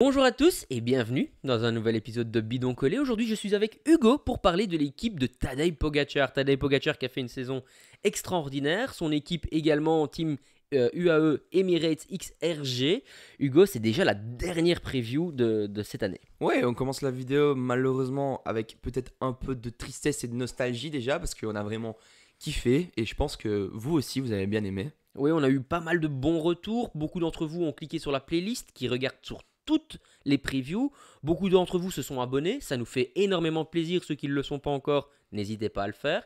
Bonjour à tous et bienvenue dans un nouvel épisode de Bidon Collé. Aujourd'hui, je suis avec Hugo pour parler de l'équipe de Tadej Pogacar. Tadej Pogacar qui a fait une saison extraordinaire. Son équipe également, team UAE Emirates XRG. Hugo, c'est déjà la dernière preview de cette année. Ouais, on commence la vidéo malheureusement avec peut-être un peu de tristesse et de nostalgie déjà parce qu'on a vraiment kiffé et je pense que vous aussi vous avez bien aimé. Oui, on a eu pas mal de bons retours. Beaucoup d'entre vous ont cliqué sur la playlist qui regarde sur toutes les previews. Beaucoup d'entre vous se sont abonnés. Ça nous fait énormément de plaisir. Ceux qui ne le sont pas encore, n'hésitez pas à le faire.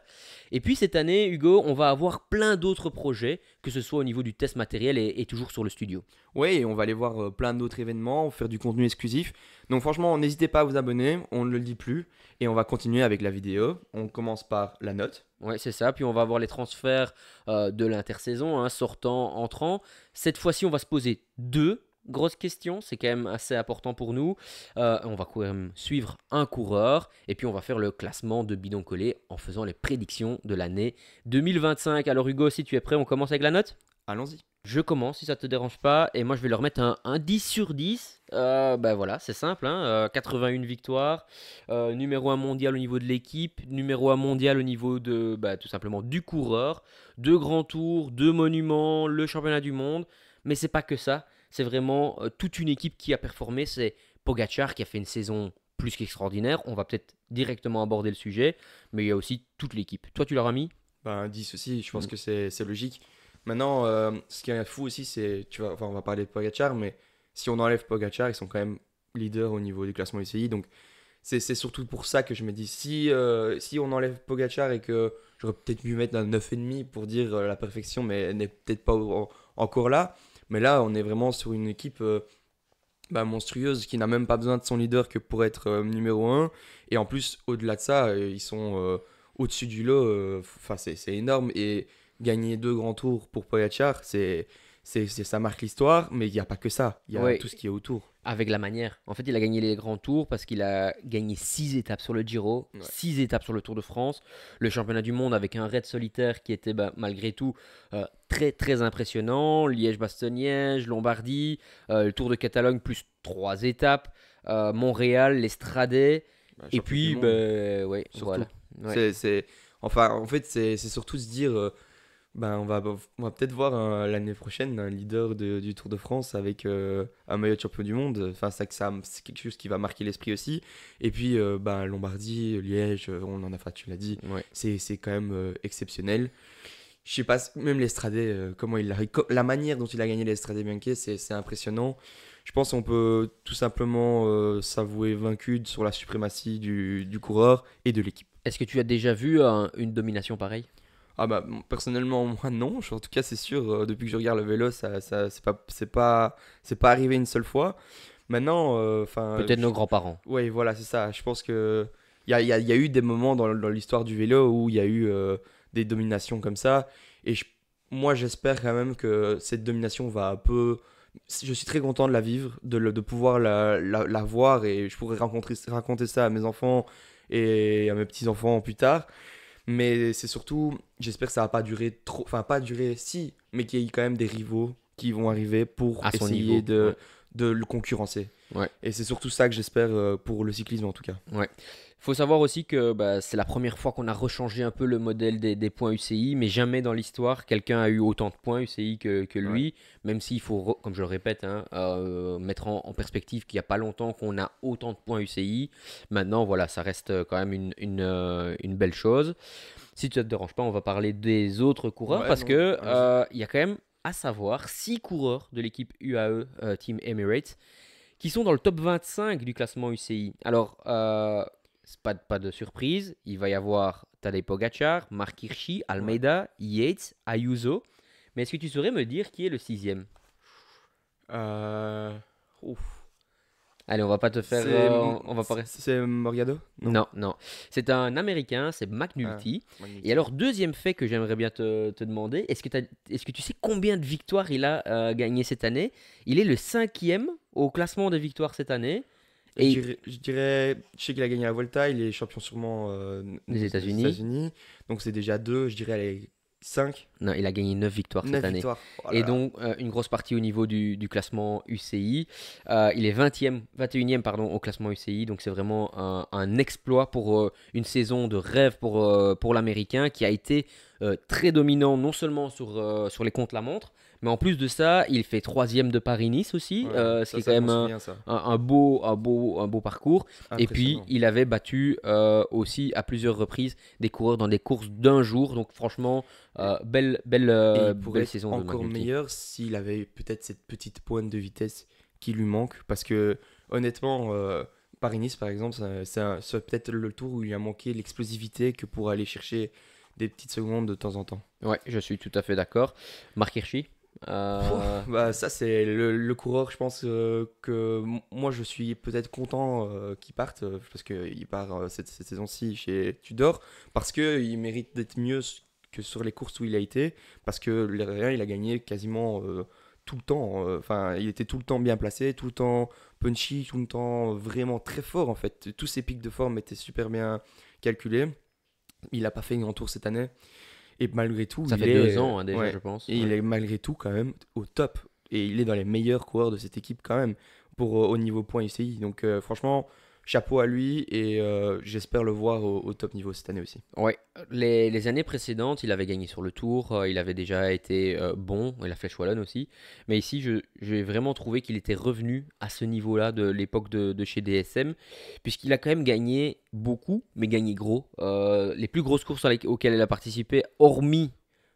Et puis cette année, Hugo, on va avoir plein d'autres projets, que ce soit au niveau du test matériel et toujours sur le studio. Ouais, et on va aller voir plein d'autres événements, faire du contenu exclusif. Donc franchement, n'hésitez pas à vous abonner, on ne le dit plus et on va continuer avec la vidéo. On commence par la note. Ouais, c'est ça. Puis on va avoir les transferts de l'intersaison, hein, sortant, entrant. Cette fois-ci, on va se poser deux grosses questions. C'est quand même assez important pour nous. On va quand même suivre un coureur. Et puis on va faire le classement de bidon collé en faisant les prédictions de l'année 2025. Alors Hugo, si tu es prêt, on commence avec la note. Allons-y. Je commence si ça te dérange pas. Et moi, je vais leur mettre un 10 sur 10. Ben voilà, c'est simple, hein, 81 victoires. Numéro un mondial au niveau de l'équipe. Numéro un mondial au niveau de tout simplement du coureur. Deux grands tours, deux monuments, le championnat du monde. Mais c'est pas que ça. C'est vraiment toute une équipe qui a performé. C'est Pogacar qui a fait une saison plus qu'extraordinaire. On va peut-être directement aborder le sujet. Mais il y a aussi toute l'équipe. Toi, tu leur as mis? Ben 10 aussi, je pense Mm. que c'est logique. Maintenant, ce qui est fou aussi, c'est, tu vois, enfin, on va parler de Pogacar, mais si on enlève Pogacar, ils sont quand même leaders au niveau du classement UCI. Donc c'est surtout pour ça que je me dis, si on enlève Pogacar et que j'aurais peut-être pu mettre un 9,5 pour dire la perfection, mais elle n'est peut-être pas encore là. Mais là, on est vraiment sur une équipe monstrueuse qui n'a même pas besoin de son leader que pour être numéro un. Et en plus, au-delà de ça, ils sont au-dessus du lot. Enfin, c'est énorme. Et gagner deux grands tours pour Pogacar, ça marque l'histoire. Mais il n'y a pas que ça. Il y a Ouais, tout ce qui est autour. avec la manière. En fait, il a gagné les grands tours parce qu'il a gagné 6 étapes sur le Giro, Ouais. 6 étapes sur le Tour de France, le championnat du monde avec un raid solitaire qui était malgré tout très très impressionnant, Liège-Bastogne-Liège, Lombardie, le Tour de Catalogne plus 3 étapes, Montréal, l'Estradé, et Champion du puis monde, ouais, surtout. voilà. Ouais. Enfin, en fait, c'est surtout se dire. On va peut-être voir l'année prochaine un leader du Tour de France avec un maillot de champion du monde. Enfin, c'est quelque chose qui va marquer l'esprit aussi. Et puis, Lombardie, Liège, on en a fait, tu l'as dit, Ouais. c'est quand même exceptionnel. Je sais pas, même l'Estradé, comment la manière dont il a gagné l'Estradé Bianche, c'est impressionnant. Je pense qu'on peut tout simplement s'avouer vaincu sur la suprématie du coureur et de l'équipe. Est-ce que tu as déjà vu une domination pareille? Ah bah personnellement moi non, en tout cas c'est sûr depuis que je regarde le vélo c'est pas arrivé une seule fois. Maintenant enfin Peut-être nos grands-parents. ouais voilà c'est ça, je pense que il y a eu des moments dans l'histoire du vélo où il y a eu des dominations comme ça et moi j'espère quand même que cette domination va un peu, je suis très content de la vivre, de pouvoir la voir et je pourrais raconter ça à mes enfants et à mes petits-enfants plus tard. Mais c'est surtout, j'espère que ça va pas durer trop, enfin pas durer si, mais qu'il y ait quand même des rivaux qui vont arriver pour À son essayer niveau. Ouais. de le concurrencer. Ouais. Et c'est surtout ça que j'espère pour le cyclisme en tout cas. Ouais. Faut savoir aussi que c'est la première fois qu'on a rechangé un peu le modèle des points UCI, mais jamais dans l'histoire quelqu'un a eu autant de points UCI que Ouais. lui, même s'il faut, comme je le répète, hein, mettre en perspective qu'il n'y a pas longtemps qu'on a autant de points UCI. Maintenant, voilà, ça reste quand même une belle chose. Si ça ne te dérange pas, on va parler des autres coureurs Ouais, parce non, que allons-y. il y a quand même à savoir 6 coureurs de l'équipe UAE Team Emirates qui sont dans le top 25 du classement UCI. Alors, c'est pas de surprise, il va y avoir Tadej Pogacar, Mark Hirschi, Ouais. Almeida, Yates, Ayuso. Mais est-ce que tu saurais me dire qui est le sixième? Euh... Ouf. Allez, on va pas te faire... C'est on va pas... c'est Morgado? Non. Non, non. C'est un Américain, c'est Ah, McNulty. Et magnifique. alors, deuxième fait que j'aimerais bien te demander, est-ce que tu sais combien de victoires il a gagné cette année? Il est le cinquième au classement des victoires cette année. Et Je sais qu'il a gagné la Volta, il est champion sûrement des des États-Unis. États-Unis, donc c'est déjà deux, je dirais, allez, 5, Non, il a gagné 9 victoires cette 9 année. victoires. Oh là Et là. donc, une grosse partie au niveau du classement UCI. Il est 21e pardon, au classement UCI. Donc, c'est vraiment un exploit pour une saison de rêve pour l'Américain qui a été très dominant non seulement sur les contre-la-montre, mais en plus de ça, il fait 3e de Paris-Nice aussi, Ouais, ce qui est ça quand je m'en même souviens, ça. un beau parcours. Et puis, Impressionnant. il avait battu aussi à plusieurs reprises des coureurs dans des courses d'un jour. Donc, franchement, Et il pourrait belle être saison de encore McNulty. meilleur s'il avait peut-être cette petite pointe de vitesse qui lui manque. Parce que, honnêtement, Paris-Nice, par exemple, c'est peut-être le tour où il a manqué l'explosivité que pour aller chercher des petites secondes de temps en temps. Ouais, je suis tout à fait d'accord. Marc Hirschi. Pouah, bah, ça, c'est le coureur, je pense que moi, je suis peut-être content qu'il parte. Parce qu'il part cette saison-ci chez Tudor. Parce qu'il mérite d'être mieux que sur les courses où il a été. Parce que l'air de rien, il a gagné quasiment tout le temps. Enfin, il était tout le temps bien placé, tout le temps punchy, tout le temps vraiment très fort en fait. Tous ses pics de forme étaient super bien calculés. Il n'a pas fait une grand tour cette année. Et malgré tout, Ça il fait deux est, ans hein, déjà, ouais, je pense. et il Ouais. est malgré tout quand même au top. Et il est dans les meilleurs coureurs de cette équipe quand même pour au niveau points UCI. Donc franchement, chapeau à lui et j'espère le voir au top niveau cette année aussi. Ouais, les années précédentes, il avait gagné sur le Tour, il avait déjà été bon, et la Flèche Wallonne aussi. Mais ici, j'ai vraiment trouvé qu'il était revenu à ce niveau-là de l'époque de chez DSM, puisqu'il a quand même gagné beaucoup, mais gagné gros. Les plus grosses courses auxquelles il a participé, hormis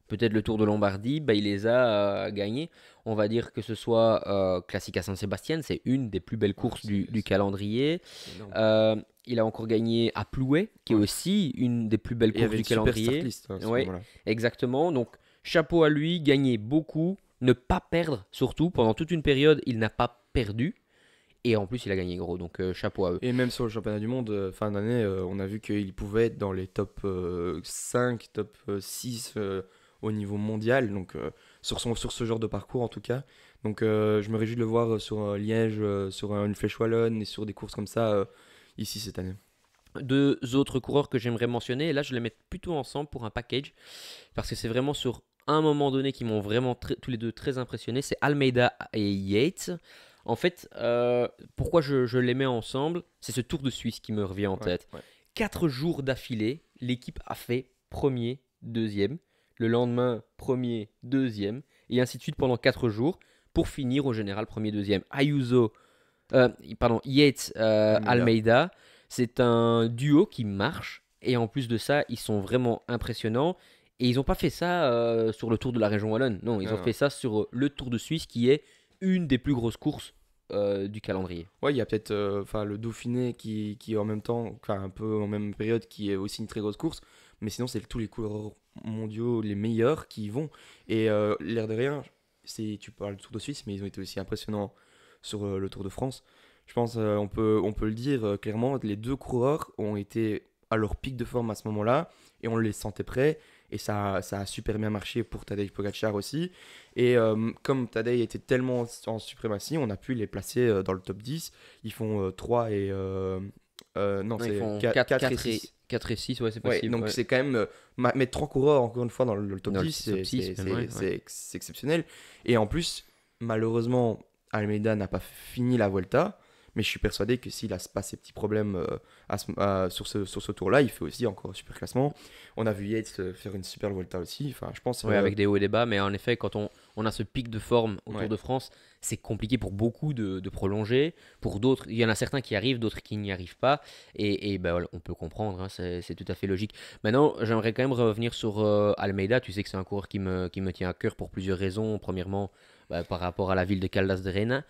peut-être le Tour de Lombardie, bah, il les a gagnées. On va dire que ce soit Classica San Sebastian, c'est une des plus belles Ouais, courses du calendrier. c'est énorme. Il a encore gagné à Plouay, qui est Ouais. aussi une des plus belles Et il y courses avait du une super start calendrier. list à ce Ouais, moment-là. exactement. Donc, chapeau à lui, gagner beaucoup, ne pas perdre, surtout pendant toute une période, il n'a pas perdu. Et en plus, il a gagné gros. Donc, chapeau à eux. Et même sur le championnat du monde, fin d'année, on a vu qu'il pouvait être dans les top 5, top 6 au niveau mondial, donc sur ce genre de parcours en tout cas. Donc je me réjouis de le voir sur Liège, sur une Flèche Wallonne et sur des courses comme ça ici cette année. Deux autres coureurs que j'aimerais mentionner, et là, je les mets plutôt ensemble pour un package, parce que c'est vraiment sur un moment donné qui m'ont vraiment tous les deux très impressionné. C'est Almeida et Yates. En fait, pourquoi je les mets ensemble, c'est ce Tour de Suisse qui me revient en Ouais, tête. ouais. 4 jours d'affilée, l'équipe a fait premier, deuxième, le lendemain premier, deuxième, et ainsi de suite pendant 4 jours, pour finir au général premier, deuxième. Yates, Almeida. Almeida, c'est un duo qui marche, et en plus de ça, ils sont vraiment impressionnants. Et ils n'ont pas fait ça sur le Tour de la région Wallonne, non, ils Non, ont non. fait ça sur le Tour de Suisse, qui est une des plus grosses courses du calendrier. Ouais, il y a peut-être le Dauphiné qui est en même temps, enfin un peu en même période, qui est aussi une très grosse course. Mais sinon, c'est tous les coureurs mondiaux les meilleurs qui y vont. Et l'air de rien, tu parles du Tour de Suisse, mais ils ont été aussi impressionnants sur le Tour de France. Je pense on peut le dire clairement, les deux coureurs ont été à leur pic de forme à ce moment-là et on les sentait prêts. Et ça a super bien marché pour Tadej Pogacar aussi. Et comme Tadej était tellement en suprématie, on a pu les placer dans le top 10. Ils font 3 et... non, Non, ils c'est font 4 4 et 6. 4 et 6, ouais, c'est Ouais, possible. donc Ouais. c'est quand même... mettre 3 coureurs, encore une fois, dans le top Dans le 10, top 6, même, ouais. c'est exceptionnel. Et en plus, malheureusement, Almeida n'a pas fini la Vuelta. Mais je suis persuadé que s'il a pas ces petits problèmes sur ce tour-là, il fait aussi encore un super classement. On a vu Yates faire une super Vuelta aussi. Enfin, je pense... Ouais, avec des hauts et des bas, mais en effet, quand on a ce pic de forme au Tour ouais. de France, c'est compliqué pour beaucoup de prolonger. Pour d'autres, il y en a certains qui arrivent, d'autres qui n'y arrivent pas. Et ben, voilà, on peut comprendre, hein, c'est tout à fait logique. Maintenant, j'aimerais quand même revenir sur Almeida. Tu sais que c'est un coureur qui me tient à cœur pour plusieurs raisons. Premièrement, bah, par rapport à la ville de Caldas de Reina,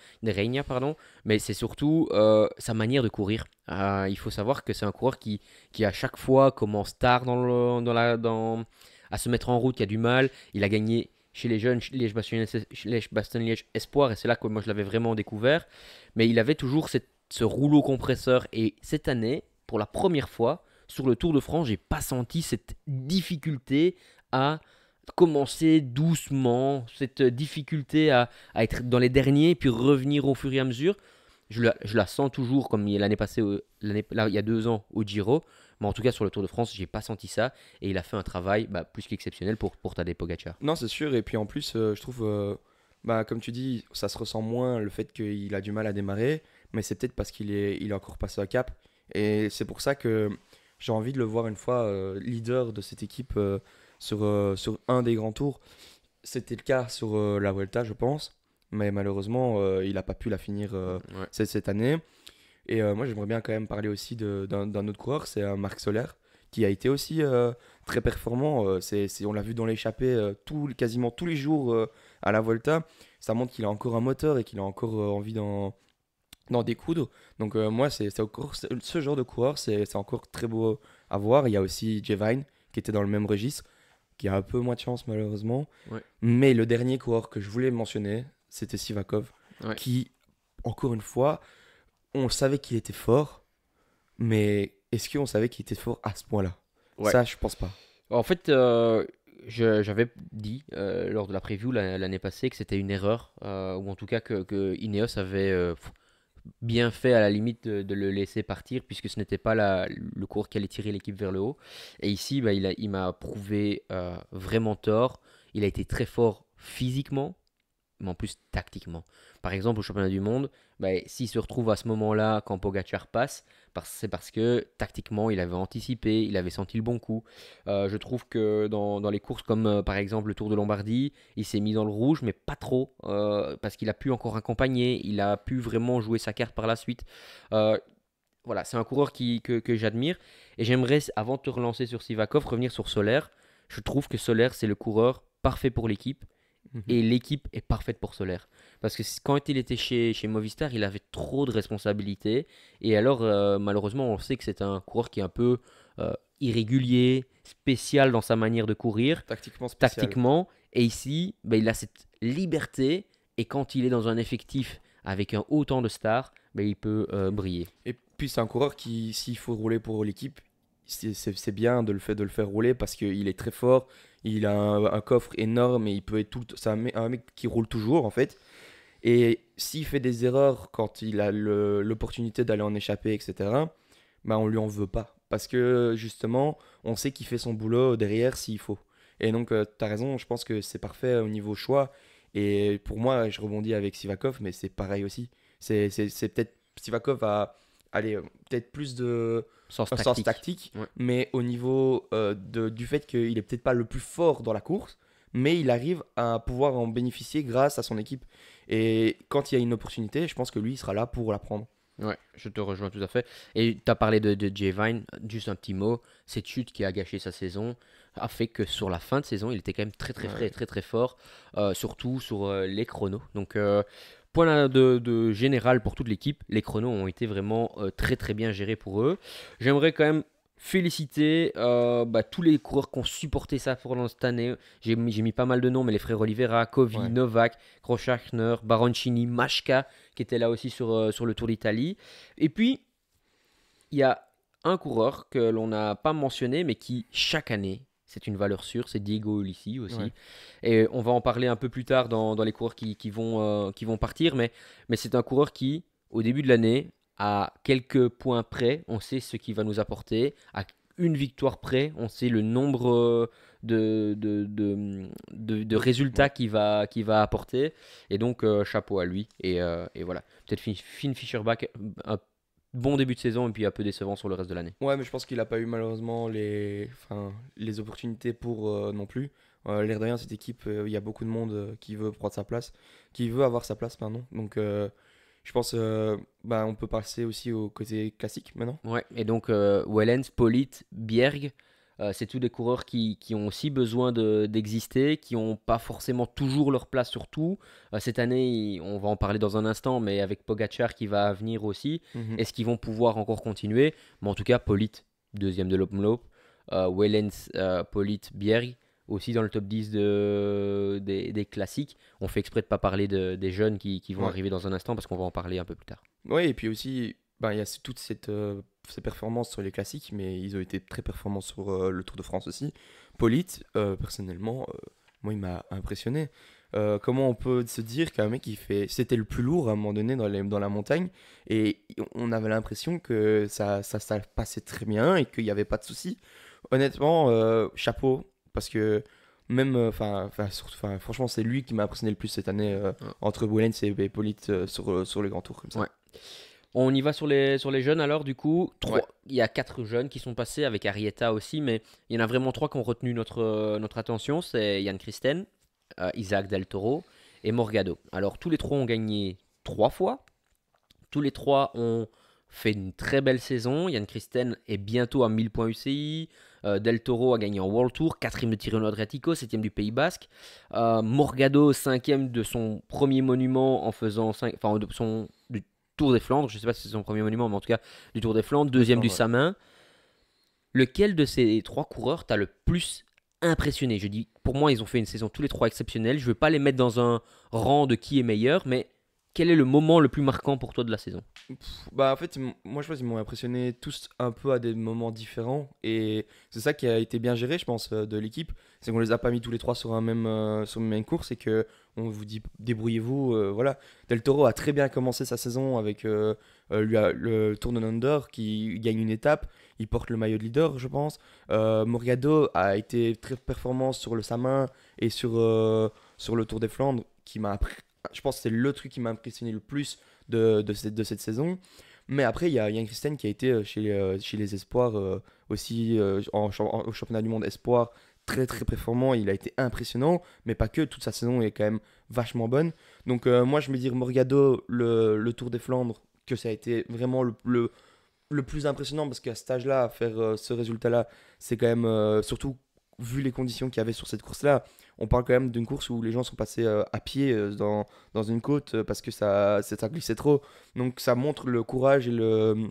pardon. Mais c'est surtout sa manière de courir. Il faut savoir que c'est un coureur qui à chaque fois commence tard à se mettre en route, qui a du mal. Il a gagné chez les jeunes Liège-Bastogne-Liège Espoir, et c'est là que moi je l'avais vraiment découvert. Mais il avait toujours ce rouleau compresseur. Et cette année, pour la première fois, sur le Tour de France, j'ai pas senti cette difficulté à commencer doucement, cette difficulté à être dans les derniers, puis revenir au fur et à mesure. je la sens toujours comme l'année passée, là, il y a 2 ans au Giro. Mais en tout cas, sur le Tour de France, j'ai pas senti ça. Et il a fait un travail plus qu'exceptionnel pour Tadej Pogacar. Non, c'est sûr. Et puis en plus, je trouve, comme tu dis, ça se ressent moins le fait qu'il a du mal à démarrer. Mais c'est peut-être parce il est encore passé à cap. Et c'est pour ça que j'ai envie de le voir une fois leader de cette équipe sur un des grands tours. C'était le cas sur la Vuelta, je pense. Mais malheureusement, il n'a pas pu la finir Ouais. cette année. Et moi, j'aimerais bien quand même parler aussi d'un autre coureur, c'est Marc Soler, qui a été aussi très performant. On l'a vu dans l'échappée quasiment tous les jours à la Volta. Ça montre qu'il a encore un moteur et qu'il a encore envie d'en découdre. Donc moi, c'est encore ce genre de coureur, c'est encore très beau à voir. Il y a aussi Jevine, qui était dans le même registre, qui a un peu moins de chance malheureusement. Ouais. Mais le dernier coureur que je voulais mentionner, c'était Sivakov, Ouais. qui, encore une fois, on savait qu'il était fort, mais est-ce qu'on savait qu'il était fort à ce point-là? Ouais. Ça, je pense pas. En fait, j'avais dit lors de la preview l'année passée que c'était une erreur, ou en tout cas que Ineos avait bien fait à la limite de le laisser partir, puisque ce n'était pas le cours qui allait tirer l'équipe vers le haut. Et ici, il m'a prouvé vraiment tort. Il a été très fort physiquement, mais en plus tactiquement. Par exemple, au championnat du monde, s'il se retrouve à ce moment-là quand Pogacar passe, c'est parce que tactiquement, il avait anticipé, il avait senti le bon coup. Je trouve que dans les courses comme par exemple le Tour de Lombardie, il s'est mis dans le rouge, mais pas trop, parce qu'il a pu encore accompagner, il a pu vraiment jouer sa carte par la suite. Euh, voilà, c'est un coureur que j'admire. Et j'aimerais, avant de te relancer sur Sivakov, revenir sur Soler. Je trouve que Soler, c'est le coureur parfait pour l'équipe. Mhm. Et l'équipe est parfaite pour Soler. Parce que quand il était chez Movistar, il avait trop de responsabilités. Et alors, malheureusement, on sait que c'est un coureur qui est un peu irrégulier, spécial dans sa manière de courir, Tactiquement spécial. tactiquement. Et ici, il a cette liberté. Et quand il est dans un effectif avec un haut temps de stars, il peut briller. Et puis, c'est un coureur qui, s'il faut rouler pour l'équipe, c'est bien de le faire rouler parce qu'il est très fort. Il a un coffre énorme et il peut être c'est un mec qui roule toujours en fait. Et s'il fait des erreurs quand il a l'opportunité d'aller en échapper, etc., on lui en veut pas. Parce que justement, on sait qu'il fait son boulot derrière s'il faut. Et donc, tu as raison, je pense que c'est parfait au niveau choix. Et pour moi, je rebondis avec Sivakov, mais c'est pareil aussi. C'est peut-être Sivakov a allez, peut-être plus de Sens un sens tactique. tactique, Ouais. mais au niveau du fait qu'il est peut-être pas le plus fort dans la course, mais il arrive à pouvoir en bénéficier grâce à son équipe. Et quand il y a une opportunité, je pense que lui, il sera là pour la prendre. Ouais, je te rejoins tout à fait. Et tu as parlé de Jay Vine, juste un petit mot. Cette chute qui a gâché sa saison a fait que sur la fin de saison, il était quand même très très frais, Ouais. très très fort, surtout sur les chronos. Donc, point de général pour toute l'équipe, les chronos ont été vraiment très très bien gérés pour eux. J'aimerais quand même féliciter tous les coureurs qui ont supporté ça pendant cette année. J'ai mis pas mal de noms, mais les frères Oliveira, Covi, Ouais. Novak, Groschartner, Baroncini, Machka, qui était là aussi sur le Tour d'Italie. Et puis, il y a un coureur que l'on n'a pas mentionné, mais qui, chaque année, c'est une valeur sûre, c'est Diego Ulissi Ouais. aussi. Et on va en parler un peu plus tard dans les coureurs qui vont partir, mais c'est un coureur qui, au début de l'année, à quelques points près, on sait ce qu'il va nous apporter. À une victoire près, on sait le nombre de résultats Ouais. qu'il va apporter. Et donc, chapeau à lui. Et voilà. Peut-être Finn Fischerback, un bon début de saison et puis un peu décevant sur le reste de l'année. Ouais, mais je pense qu'il n'a pas eu malheureusement les opportunités pour non plus. L'air de rien, cette équipe, il y a beaucoup de monde qui veut prendre sa place, qui veut avoir sa place, pardon. Donc, je pense on peut passer aussi au côté classique maintenant. Ouais, et donc Wellens, Polit, Bjerg, c'est tous des coureurs qui ont aussi besoin d'exister, qui n'ont pas forcément toujours leur place sur tout. Cette année, on va en parler dans un instant, mais avec Pogacar qui va venir aussi, Mhm. est-ce qu'ils vont pouvoir encore continuer? Mais en tout cas, Polit, deuxième de l'Opmloop, Wellens, Polit, Bjerg, aussi dans le top 10 des classiques. On fait exprès de ne pas parler des jeunes qui vont Ouais. arriver dans un instant parce qu'on va en parler un peu plus tard. Ouais, et puis aussi, il y a toutes ces performances sur les classiques, mais ils ont été très performants sur le Tour de France aussi. Polite, personnellement, moi, il m'a impressionné. comment on peut se dire qu'un mec c'était le plus lourd à un moment donné dans la montagne et on avait l'impression que ça passait très bien et qu'il n'y avait pas de souci. Honnêtement, chapeau parce que même, franchement, c'est lui qui m'a impressionné le plus cette année Ouais. entre Boulens et Polite sur les grands tours comme ça. Ouais. On y va sur les jeunes alors, du coup. Ouais. Il y a 4 jeunes qui sont passés avec Arietta aussi, mais il y en a vraiment 3 qui ont retenu notre attention. C'est Yann Christen, Isaac Del Toro et Morgado. Alors tous les 3 ont gagné 3 fois. Tous les 3 ont fait une très belle saison. Yann Christen est bientôt à 1000 points UCI. Del Toro a gagné en World Tour, 4ème de Tirreno Adriatico, 7ème du Pays Basque. Morgado, 5ème de son premier monument en faisant du Tour des Flandres. Je ne sais pas si c'est son premier monument, mais en tout cas du Tour des Flandres. 2ème du Ouais. Samin. Lequel de ces 3 coureurs t'a le plus impressionné? Je dis, pour moi, ils ont fait une saison tous les 3 exceptionnelle. Je ne veux pas les mettre dans un rang de qui est meilleur, mais quel est le moment le plus marquant pour toi de la saison? Bah en fait, moi je pense qu'ils m'ont impressionné tous un peu à des moments différents et c'est ça qui a été bien géré, je pense, de l'équipe. C'est qu'on les a pas mis tous les trois sur une même course et que on vous dit débrouillez-vous. Voilà. Del Toro a très bien commencé sa saison avec le Tour de Under qui gagne une étape. Il porte le maillot de leader, je pense. Morgado a été très performant sur le Samin et sur le Tour des Flandres je pense que c'est le truc qui m'a impressionné le plus de cette saison. Mais après, il y a Yann Christen qui a été chez les Espoirs aussi au championnat du monde Espoir très très performant. Il a été impressionnant, mais pas que. Toute sa saison est quand même vachement bonne. Donc moi, je me dis Morgado, le Tour des Flandres, que ça a été vraiment le plus impressionnant parce qu'à cet âge-là, faire ce résultat-là, c'est quand même surtout vu les conditions qu'il y avait sur cette course-là. On parle quand même d'une course où les gens sont passés à pied dans une côte parce que ça glissait trop. Donc ça montre le courage et le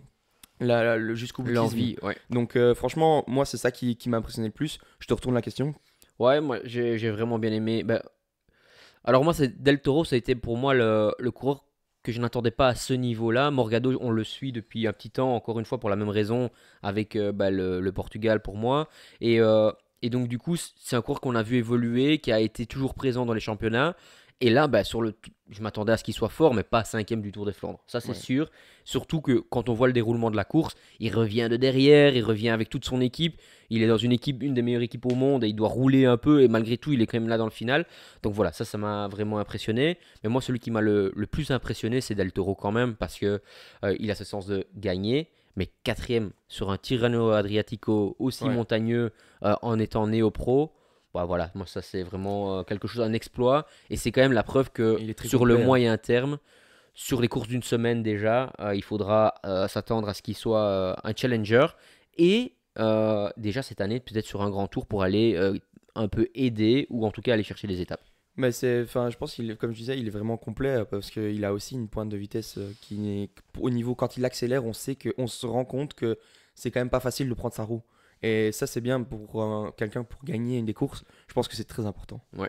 jusqu'au boutisme. L'envie, ouais. Donc franchement, moi c'est ça qui m'a impressionné le plus. Je te retourne la question. Ouais, moi j'ai vraiment bien aimé. Alors moi, Del Toro, ça a été pour moi le coureur que je n'attendais pas à ce niveau-là. Morgado, on le suit depuis un petit temps, encore une fois pour la même raison, avec le Portugal pour moi. Et donc du coup, c'est un coureur qu'on a vu évoluer, qui a été toujours présent dans les championnats. Et là, je m'attendais à ce qu'il soit fort, mais pas 5ème du Tour des Flandres. Ça, c'est Ouais. sûr. Surtout que quand on voit le déroulement de la course, il revient de derrière, il revient avec toute son équipe. Il est dans une des meilleures équipes au monde, et il doit rouler un peu. Et malgré tout, il est quand même là dans le final. Donc voilà, ça m'a vraiment impressionné. Mais moi, celui qui m'a le plus impressionné, c'est Del Toro quand même, parce que il a ce sens de gagner. Mais 4ème sur un Tirreno Adriatico aussi Ouais. montagneux en étant néo-pro. Bah voilà, moi ça c'est vraiment quelque chose, un exploit. Et c'est quand même la preuve que Il est très sur le complet, hein. moyen terme, sur les courses d'une semaine déjà, il faudra s'attendre à ce qu'il soit un challenger. Et déjà cette année, peut-être sur un grand tour pour aller un peu aider ou en tout cas aller chercher des étapes. Mais je pense comme je disais, il est vraiment complet parce qu'il a aussi une pointe de vitesse qui n'est au niveau quand il accélère, on se rend compte que c'est quand même pas facile de prendre sa roue. Et ça, c'est bien pour quelqu'un pour gagner des courses. Je pense que c'est très important. Ouais.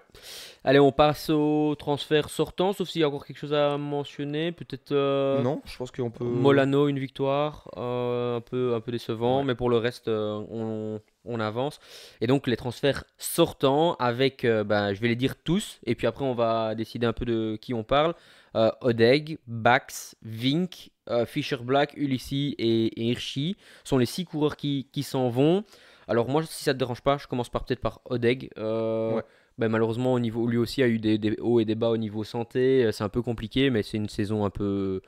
Allez, on passe au transfert sortant, sauf s'il y a encore quelque chose à mentionner. Peut-être Non, je pense qu'on peut. Molano, une victoire, un peu décevant, Ouais. mais pour le reste, on avance. Et donc, les transferts sortants avec, je vais les dire tous, et puis après, on va décider un peu de qui on parle. Odeg, Bax, Vink, Fischer Black, Ulissi et Hirschi sont les 6 coureurs qui s'en vont. Alors, moi, si ça te dérange pas, je commence peut-être par Odeg. Ouais. Malheureusement, lui aussi a eu des hauts et des bas au niveau santé. C'est un peu compliqué, mais c'est une saison un peu,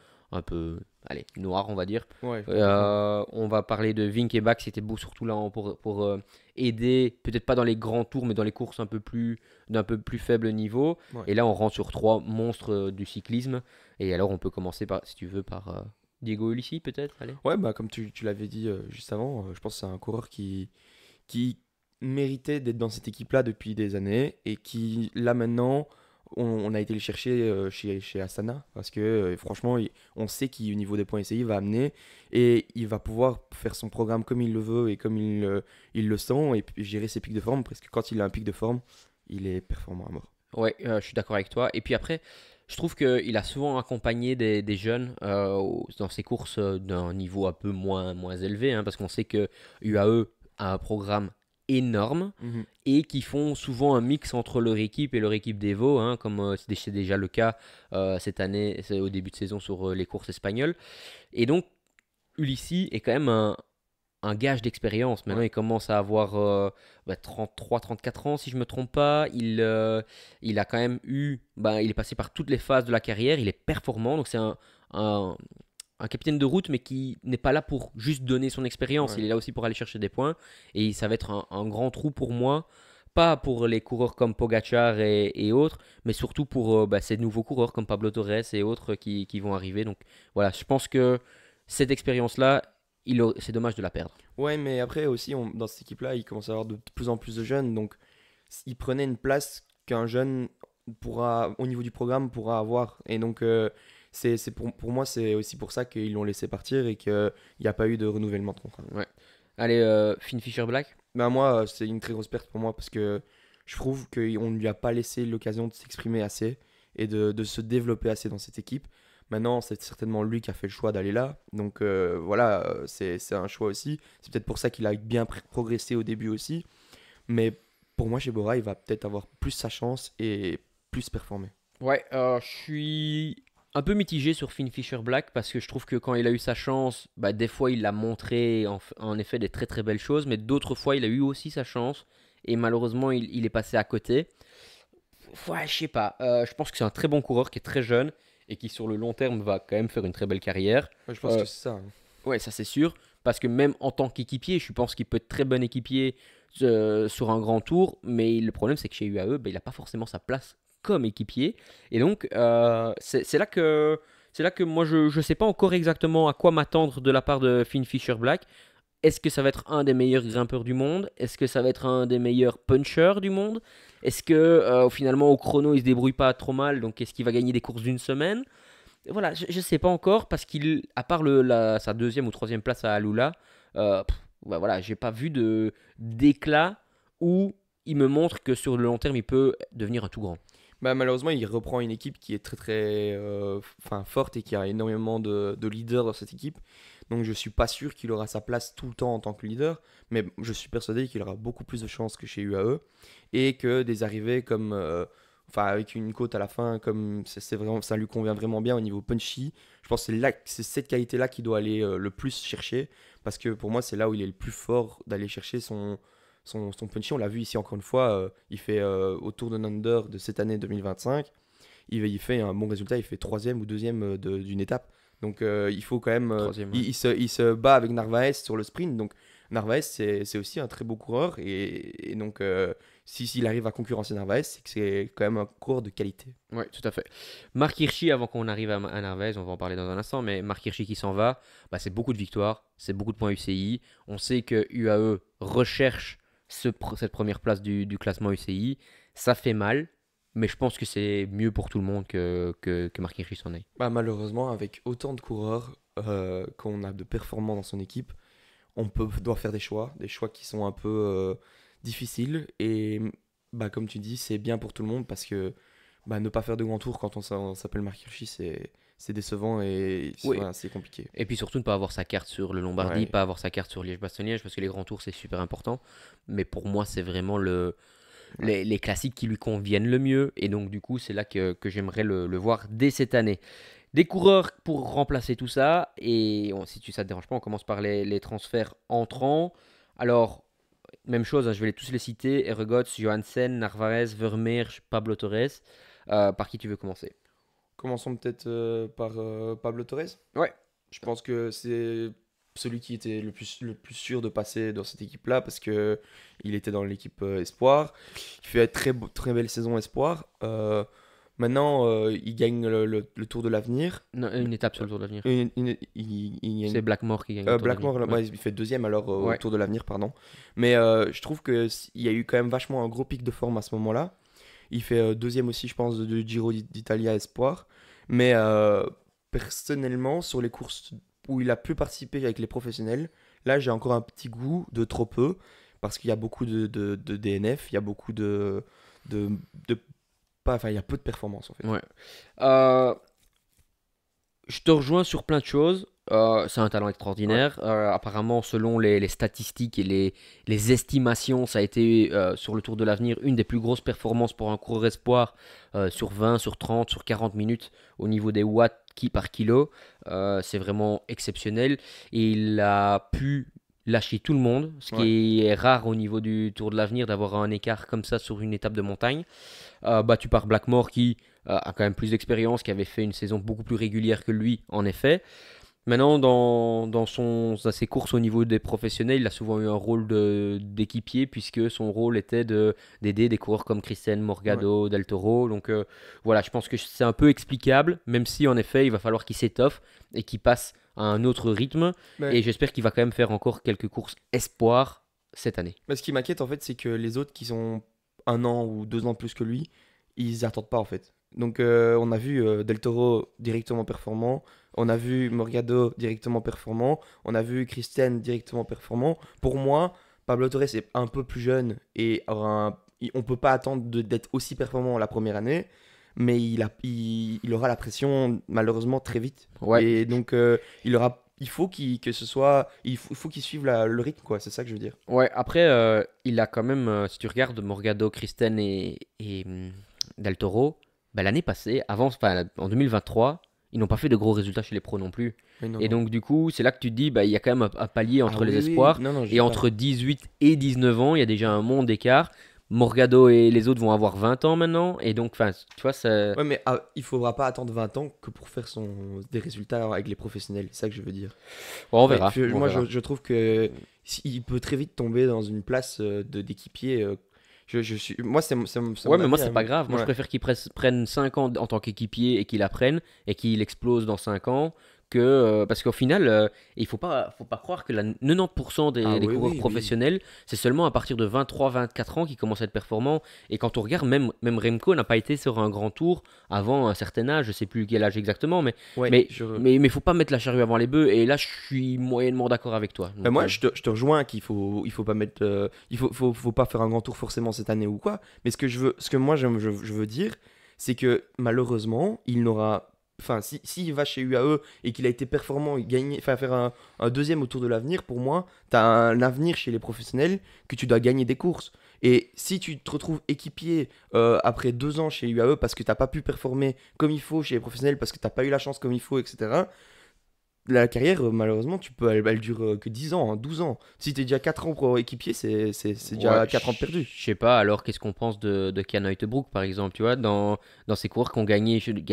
allez, noire, on va dire. Ouais, je peux comprendre. On va parler de Vink et Bach, c'était beau surtout là pour aider, peut-être pas dans les grands tours, mais dans les courses d'un peu plus faible niveau. Ouais. Et là, on rentre sur 3 monstres du cyclisme. Et alors, on peut commencer par, si tu veux, par Diego Ulissi, peut-être. Allez. Ouais, bah, comme tu l'avais dit juste avant, je pense que c'est un coureur qui méritait d'être dans cette équipe-là depuis des années et qui, là maintenant, on a été le chercher chez Astana parce que franchement, on sait qu'au niveau des points essayés, il va amener et il va pouvoir faire son programme comme il le veut et comme il le sent et puis gérer ses pics de forme parce que quand il a un pic de forme, il est performant à mort. Ouais, je suis d'accord avec toi. Et puis après, je trouve qu'il a souvent accompagné des jeunes dans ses courses d'un niveau un peu moins élevé, hein, parce qu'on sait que UAE a un programme énormes Mhm. et qui font souvent un mix entre leur équipe et leur équipe d'Evo, hein, comme c'est déjà le cas cette année, c'est au début de saison sur les courses espagnoles. Et donc, Ulissi est quand même un gage d'expérience. Maintenant, Ouais. il commence à avoir 33-34 ans, si je ne me trompe pas. Il a quand même eu. Il est passé par toutes les phases de la carrière. Il est performant. Donc, c'est un, un capitaine de route, mais qui n'est pas là pour juste donner son expérience. Ouais. Il est là aussi pour aller chercher des points. Et ça va être un grand trou pour moi. Pas pour les coureurs comme Pogacar et autres, mais surtout pour ces nouveaux coureurs comme Pablo Torres et autres qui vont arriver. Donc voilà, je pense que cette expérience-là, c'est dommage de la perdre. Ouais, mais après aussi, dans cette équipe-là, il commence à avoir de plus en plus de jeunes. Donc, il prenait une place qu'un jeune pourra, au niveau du programme, pourra avoir. Et donc, pour moi, c'est aussi pour ça qu'ils l'ont laissé partir et qu'il n'y a pas eu de renouvellement de contrat. Ouais. Allez, Finn Fisher Black. Ben moi, c'est une très grosse perte pour moi parce que je trouve qu'on ne lui a pas laissé l'occasion de s'exprimer assez et de se développer assez dans cette équipe. Maintenant, c'est certainement lui qui a fait le choix d'aller là. Donc voilà, c'est un choix aussi. C'est peut-être pour ça qu'il a bien progressé au début aussi. Mais pour moi, chez Bora, il va peut-être avoir plus sa chance et plus performer. Ouais, je suis un peu mitigé sur Finn Fisher Black parce que je trouve que quand il a eu sa chance, des fois il a montré en effet des très très belles choses, mais d'autres fois il a eu aussi sa chance et malheureusement il est passé à côté. Ouais, je sais pas. Je pense que c'est un très bon coureur qui est très jeune et qui sur le long terme va quand même faire une très belle carrière. Ouais, je pense Euh, que c'est ça, hein. ouais, ça c'est sûr. Parce que même en tant qu'équipier, je pense qu'il peut être très bon équipier sur un grand tour. Mais le problème, c'est que chez UAE, il n'a pas forcément sa place comme équipier. Et donc, c'est là que moi, je ne sais pas encore exactement à quoi m'attendre de la part de Finn Fisher Black. Est-ce que ça va être un des meilleurs grimpeurs du monde? Est-ce que ça va être un des meilleurs punchers du monde? Est-ce que finalement au chrono il se débrouille pas trop mal, donc est-ce qu'il va gagner des courses d'une semaine? Voilà, je ne sais pas encore parce qu'il, à part sa deuxième ou troisième place à Alula, voilà, j'ai pas vu d'éclat où il me montre que sur le long terme il peut devenir un tout grand. Bah, malheureusement, il reprend une équipe qui est très très forte et qui a énormément de leaders dans cette équipe. Donc je suis pas sûr qu'il aura sa place tout le temps en tant que leader, mais je suis persuadé qu'il aura beaucoup plus de chances que chez UAE et que des arrivées comme avec une côte à la fin comme c'est vraiment ça lui convient vraiment bien au niveau punchy. Je pense que c'est cette qualité-là qu'il doit aller le plus chercher parce que pour moi c'est là où il est le plus fort d'aller chercher son punchy. On l'a vu ici encore une fois, il fait au Tour de Under de cette année 2025. Il fait un bon résultat, il fait troisième ou deuxième d'une étape. Donc il faut quand même. Troisième, ouais. Il se bat avec Narvaez sur le sprint. Donc Narvaez, c'est aussi un très beau coureur. Et donc s'il arrive à concurrencer Narvaez, c'est que c'est quand même un coureur de qualité. Ouais, tout à fait. Marc Hirschi, avant qu'on arrive à Narvaez, on va en parler dans un instant, mais Marc Hirschi qui s'en va, c'est beaucoup de victoires, c'est beaucoup de points UCI. On sait que UAE recherche cette première place du classement UCI. Ça fait mal, mais je pense que c'est mieux pour tout le monde que Marc Hirschi s'en aille. Bah, malheureusement, avec autant de coureurs qu'on a de performants dans son équipe, doit faire des choix qui sont un peu difficiles. Et bah, comme tu dis, c'est bien pour tout le monde parce que ne pas faire de grand tour quand on s'appelle Marc Hirschi, c'est décevant et Oui. voilà, c'est compliqué. Et puis surtout ne pas avoir sa carte sur le Lombardie, Ouais. pas avoir sa carte sur Liège-Bastogne-Liège, parce que les grands tours c'est super important. Mais pour moi, c'est vraiment les classiques qui lui conviennent le mieux. Et donc, du coup, c'est là que j'aimerais le voir dès cette année. Des coureurs pour remplacer tout ça. Et si ça ne te dérange pas, on commence par les transferts entrants. Alors, même chose, hein, je vais tous les citer. Ergots, Johansen, Narvaez, Vermeer, Pablo Torres. Par qui tu veux commencer? Commençons peut-être par Pablo Torres. Ouais. Je pense que c'est celui qui était le plus sûr de passer dans cette équipe-là parce que il était dans l'équipe Espoir. Il fait très belle saison Espoir. Maintenant, il gagne le Tour de l'Avenir. Non, une étape sur le Tour d'avenir. Il gagne C'est Blackmore qui gagne le Tour Blackmore, d'avenir. ouais, il fait deuxième alors au Ouais. Tour de l'Avenir, pardon. Mais je trouve qu'il y a eu quand même vachement un gros pic de forme à ce moment-là. Il fait deuxième aussi, je pense, de Giro d'Italia Espoir. Mais personnellement, sur les courses où il a pu participer avec les professionnels, là j'ai encore un petit goût de trop peu. Parce qu'il y a beaucoup de DNF, il y a beaucoup il y a peu de performance en fait. Ouais. Je te rejoins sur plein de choses. C'est un talent extraordinaire. Apparemment, selon les statistiques et les estimations, ça a été sur le Tour de l'Avenir une des plus grosses performances pour un coureur espoir sur 20, sur 30, sur 40 minutes au niveau des watts par kilo. C'est vraiment exceptionnel. Et il a pu lâcher tout le monde, ce Ouais. qui est rare au niveau du Tour de l'Avenir d'avoir un écart comme ça sur une étape de montagne. Battu par Blackmore qui a quand même plus d'expérience, qui avait fait une saison beaucoup plus régulière que lui, en effet. Maintenant, dans ses courses au niveau des professionnels, il a souvent eu un rôle d'équipier, puisque son rôle était d'aider des coureurs comme Christian Ouais. Morgado, Del Toro. Donc voilà, je pense que c'est un peu explicable, même si en effet, il va falloir qu'il s'étoffe et qu'il passe à un autre rythme. Mais, Et j'espère qu'il va quand même faire encore quelques courses espoir cette année. mais ce qui m'inquiète en fait, c'est que les autres qui sont 1 an ou 2 ans plus que lui, ils attendent pas en fait. Donc on a vu Del Toro directement performant, on a vu Morgado directement performant, on a vu Christian directement performant. Pour moi, Pablo Torres est un peu plus jeune et on peut pas attendre d'être aussi performant la première année, mais il aura la pression malheureusement très vite. Ouais, Et donc il faut que ce soit, il faut qu'il suive le rythme quoi. C'est ça que je veux dire. ouais. Après, il a quand même, si tu regardes Morgado, Christen et Del Toro, bah, l'année passée, enfin, en 2023, ils n'ont pas fait de gros résultats chez les pros non plus. Mais non Et non. donc, du coup, c'est là que tu te dis, bah, il y a quand même un palier Ah entre les oui oui, espoirs. non non, je Et dis pas. entre 18 et 19 ans, il y a déjà un monde d'écart. Morgado et les autres vont avoir 20 ans maintenant. Et donc, enfin, tu vois, ça. Ouais, mais il faudra pas attendre 20 ans que pour faire des résultats avec les professionnels. C'est ça que je veux dire. Bon, on Ouais, verra. On moi, verra. je trouve que il peut très vite tomber dans une place d'équipier. Moi, c'est Ouais, mon mais moi, avis, c'est hein, pas grave. Moi, je ouais. préfère qu'il prenne 5 ans en tant qu'équipier et qu'il apprenne et qu'il explose dans 5 ans que. Parce qu'au final, il faut pas croire que la 90% Ah des oui, coureurs oui, oui. professionnels, c'est seulement à partir de 23-24 ans qu'ils commencent à être performants. Et quand on regarde, même Remco n'a pas été sur un grand tour avant un certain âge. Je sais plus quel âge exactement, mais Ouais, mais mais faut pas mettre la charrue avant les bœufs. Et là, je suis moyennement d'accord avec toi. Ben Donc, moi, je te rejoins il faut pas mettre, faut pas faire un grand tour forcément cette année ou quoi. Mais ce que moi je veux dire, c'est que malheureusement, il n'aura, enfin, s'il va chez UAE et qu'il a été performant, il gagne, enfin, faire un deuxième au Tour de l'avenir, pour moi, t'as un avenir chez les professionnels que tu dois gagner des courses. Et si tu te retrouves équipier après 2 ans chez UAE parce que t'as pas pu performer comme il faut chez les professionnels, parce que t'as pas eu la chance comme il faut, etc. La carrière, malheureusement, elle dure que 10 ans, hein, 12 ans. Si t'es déjà 4 ans pro équipier, c'est ouais, déjà 4 ans de perdu. je sais pas. Alors, qu'est-ce qu'on pense de Ken Uijtdebroek, par exemple, tu vois, dans ces coureurs qui a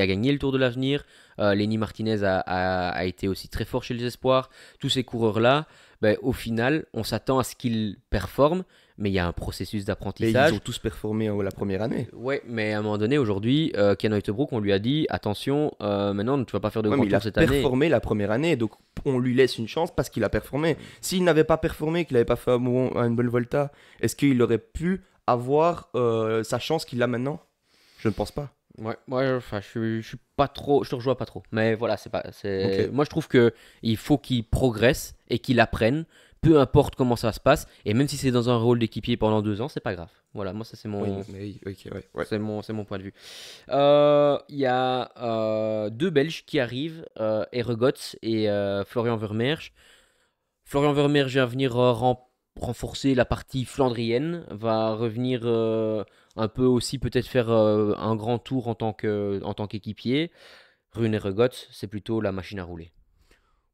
gagné le Tour de l'Avenir. Lenny Martinez a été aussi très fort chez les espoirs. Tous ces coureurs-là, ben, au final, on s'attend à ce qu'ils performent, mais il y a un processus Mais ils ont d'apprentissage. tous performé la première année. Ouais, mais à un moment donné, aujourd'hui, Ken Uijtdebroek, on lui a dit, attention, maintenant, tu vas pas faire de Ouais, mais grands il a tours cette année. performé la première année, donc on lui laisse une chance parce qu'il a performé. S'il n'avait pas performé, qu'il n'avait pas fait une bonne Volta, est-ce qu'il aurait pu avoir sa chance qu'il a maintenant? Je ne pense pas. Ouais, enfin, je suis pas trop, je te rejoins pas trop. Mais voilà, Ok. moi je trouve que il faut qu'il progresse et qu'il apprenne, peu importe comment ça se passe. Et même si c'est dans un rôle d'équipier pendant 2 ans, c'est pas grave. Voilà, moi ça Oui, non, mais oui, ok, ouais, ouais. c'est mon point de vue. Il y a deux Belges qui arrivent, Ergots et Florian Vermeersch. Florian Vermeer va venir renforcer la partie flandrienne, va revenir un peu aussi peut-être faire un grand tour en tant qu'équipier. Rune Regots, c'est plutôt la machine à rouler.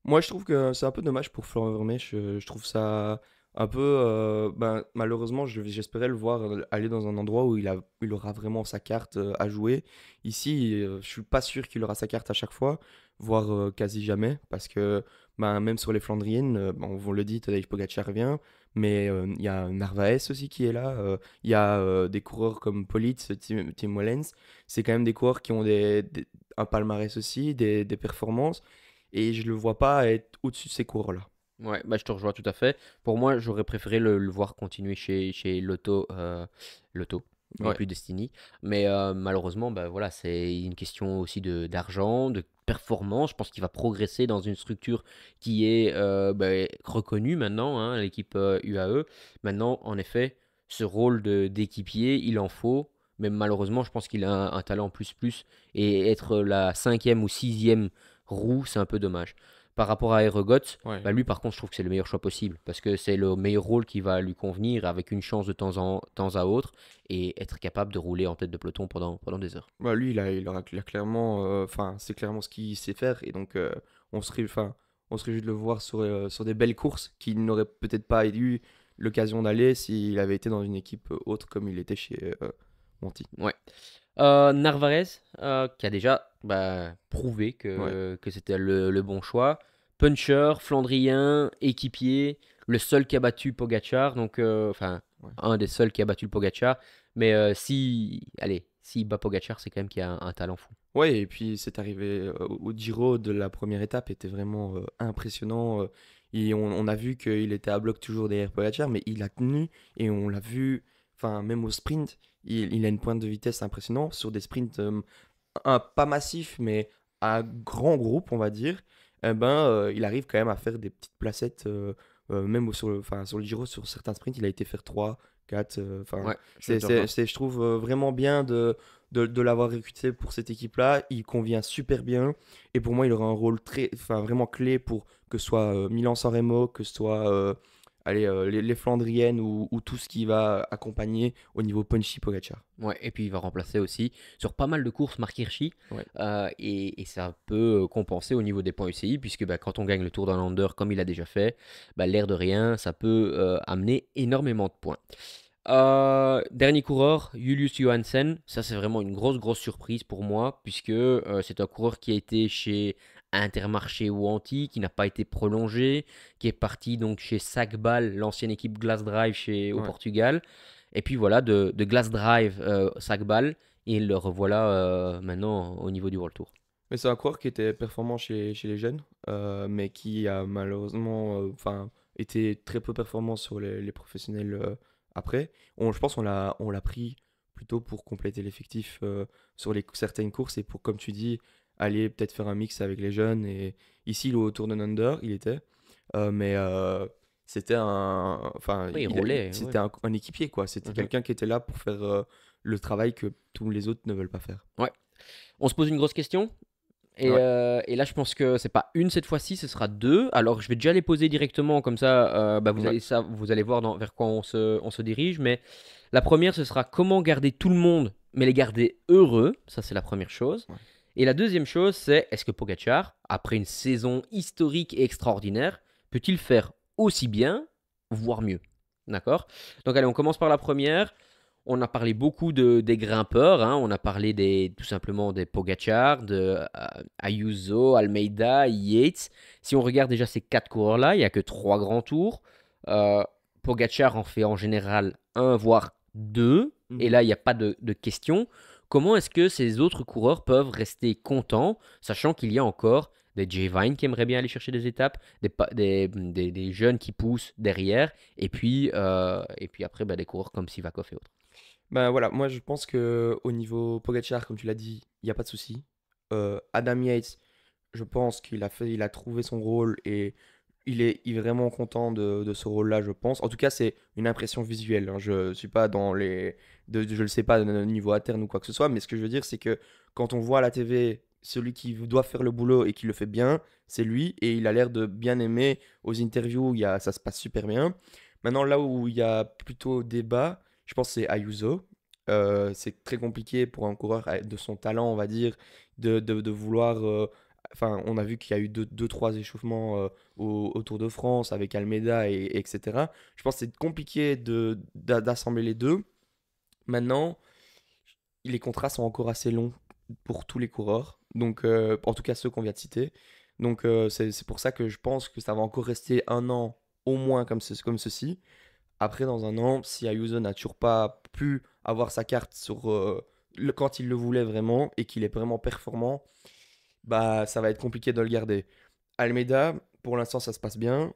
Moi, je trouve que c'est un peu dommage pour Florent Vermeer. Je trouve ça un peu. Ben, malheureusement, j'espérais le voir aller dans un endroit où il aura vraiment sa carte à jouer. Ici, je suis pas sûr qu'il aura sa carte à chaque fois, voire quasi jamais, parce que ben, même sur les Flandriennes, bon, on le dit, Tadej Pogacar revient, mais il y a Narvaez aussi qui est là. Il y a des coureurs comme Politz, Tim Wellens. C'est quand même des coureurs qui ont un palmarès aussi, des performances. Et je le vois pas être au-dessus de ces coureurs-là. Ouais, bah, je te rejoins tout à fait. Pour moi, j'aurais préféré le voir continuer chez Lotto, et Ouais. plus Destiny. Mais malheureusement, bah, voilà, c'est une question aussi d'argent, de performance. Je pense qu'il va progresser dans une structure qui est bah, reconnue maintenant, hein, l'équipe UAE. Maintenant, en effet, ce rôle d'équipier, il en faut. Mais malheureusement, je pense qu'il a un talent plus plus. Et être la cinquième ou sixième roue, c'est un peu dommage. par rapport à Eregot, Ouais. bah lui par contre je trouve que c'est le meilleur choix possible parce que c'est le meilleur rôle qui va lui convenir avec une chance de temps à autre et être capable de rouler en tête de peloton pendant des heures. Bah, lui, il a clairement, enfin, c'est clairement ce qu'il sait faire et donc on se réjouit de le voir sur des belles courses qu'il n'aurait peut-être pas eu l'occasion d'aller s'il avait été dans une équipe autre comme il était chez Monty. Ouais. Narvaez, qui a déjà prouvé Ouais, que c'était le bon choix. Puncher, Flandrien, équipier, le seul qui a battu Pogacar, donc enfin ouais. un des seuls qui a battu le Pogacar. Mais s'il bat Pogacar, c'est quand même qu'il a un talent fou. Ouais, et puis c'est arrivé au Giro de la première étape était vraiment impressionnant. Et on a vu qu'il était à bloc toujours derrière Pogacar, mais il a tenu et on l'a vu, enfin même au sprint, il a une pointe de vitesse impressionnante sur des sprints pas massifs, mais à grand groupe, on va dire. Eh ben, il arrive quand même à faire des petites placettes, même sur le Giro, sur certains sprints, il a été faire 3 4 enfin, Ouais, je te rejoins. je trouve vraiment bien de l'avoir recruté pour cette équipe-là. Il convient super bien. Et pour moi, il aura un rôle vraiment clé pour que ce soit Milan-San Remo, que ce soit les Flandriennes ou tout ce qui va accompagner au niveau punchy Pogacar. Ouais, et puis il va remplacer aussi sur pas mal de courses Mark Hirschi Ouais. et ça peut compenser au niveau des points UCI puisque quand on gagne le Tour d'un Lander comme il a déjà fait, l'air de rien, ça peut amener énormément de points. Dernier coureur, Julius Johansen. Ça, c'est vraiment une grosse surprise pour moi, puisque c'est un coureur qui a été chez Intermarché ou Anti, qui n'a pas été prolongé, qui est parti donc chez Sagbal, l'ancienne équipe Glass Drive au Ouais. Portugal. Et puis voilà, de Glass Drive Sagbal, et le revoilà maintenant au niveau du World Tour. Mais c'est un coureur qui était performant chez les jeunes, mais qui a malheureusement été très peu performant sur les professionnels après. Je pense on l'a pris plutôt pour compléter l'effectif sur certaines courses et pour, comme tu dis, aller peut-être faire un mix avec les jeunes. Et ici, au Tour de Under, il était, mais c'était Oui, il roulait, ouais. c'était un équipier, quoi. C'était Mhm. quelqu'un qui était là pour faire le travail que tous les autres ne veulent pas faire. Ouais. On se pose une grosse question. Ouais, Et là, je pense que c'est pas une cette fois-ci, ce sera deux. Alors, je vais déjà les poser directement, comme ça, ouais. vous allez voir vers quoi on se dirige. Mais la première, ce sera comment garder tout le monde, mais les garder heureux. Ça, c'est la première chose. Ouais. Et la deuxième chose, c'est est-ce que Pogacar, après une saison historique et extraordinaire, peut-il faire aussi bien, voire mieux? D'accord? Donc, allez, on commence par la première. On a parlé beaucoup des grimpeurs, hein. On a parlé tout simplement des Pogacar, de Ayuso, Almeida, Yates. Si on regarde déjà ces quatre coureurs-là, il n'y a que trois grands tours. Euh, Pogacar en fait en général un, voire deux. Et Mhm. là, il n'y a pas de question. Comment est-ce que ces autres coureurs peuvent rester contents, sachant qu'il y a encore des Jay Vine qui aimeraient bien aller chercher des étapes, des jeunes qui poussent derrière, et puis après, des coureurs comme Sivakov et autres. Ben voilà, moi je pense que au niveau Pogacar, comme tu l'as dit, il n'y a pas de souci. Adam Yates, je pense il a trouvé son rôle et il est vraiment content de ce rôle-là, je pense. En tout cas, c'est une impression visuelle, hein. Je suis pas je le sais pas au niveau interne ou quoi que ce soit, mais ce que je veux dire, c'est que quand on voit à la TV celui qui doit faire le boulot et qui le fait bien, c'est lui et il a l'air de bien aimer. Aux interviews, ça se passe super bien. Maintenant, là où il y a plutôt débat, je pense que c'est Ayuso. C'est très compliqué pour un coureur de son talent, on va dire, de vouloir. Enfin, on a vu qu'il y a eu deux trois échauffements au Tour de France avec Almeida etc. Je pense que c'est compliqué d'assembler les deux. Maintenant, les contrats sont encore assez longs pour tous les coureurs, donc en tout cas ceux qu'on vient de citer. Donc c'est pour ça que je pense que ça va encore rester un an au moins comme ceci. Après, dans un an, si Ayuso n'a toujours pas pu avoir sa carte quand il le voulait vraiment et qu'il est vraiment performant, bah ça va être compliqué de le garder. Almeida, pour l'instant, ça se passe bien,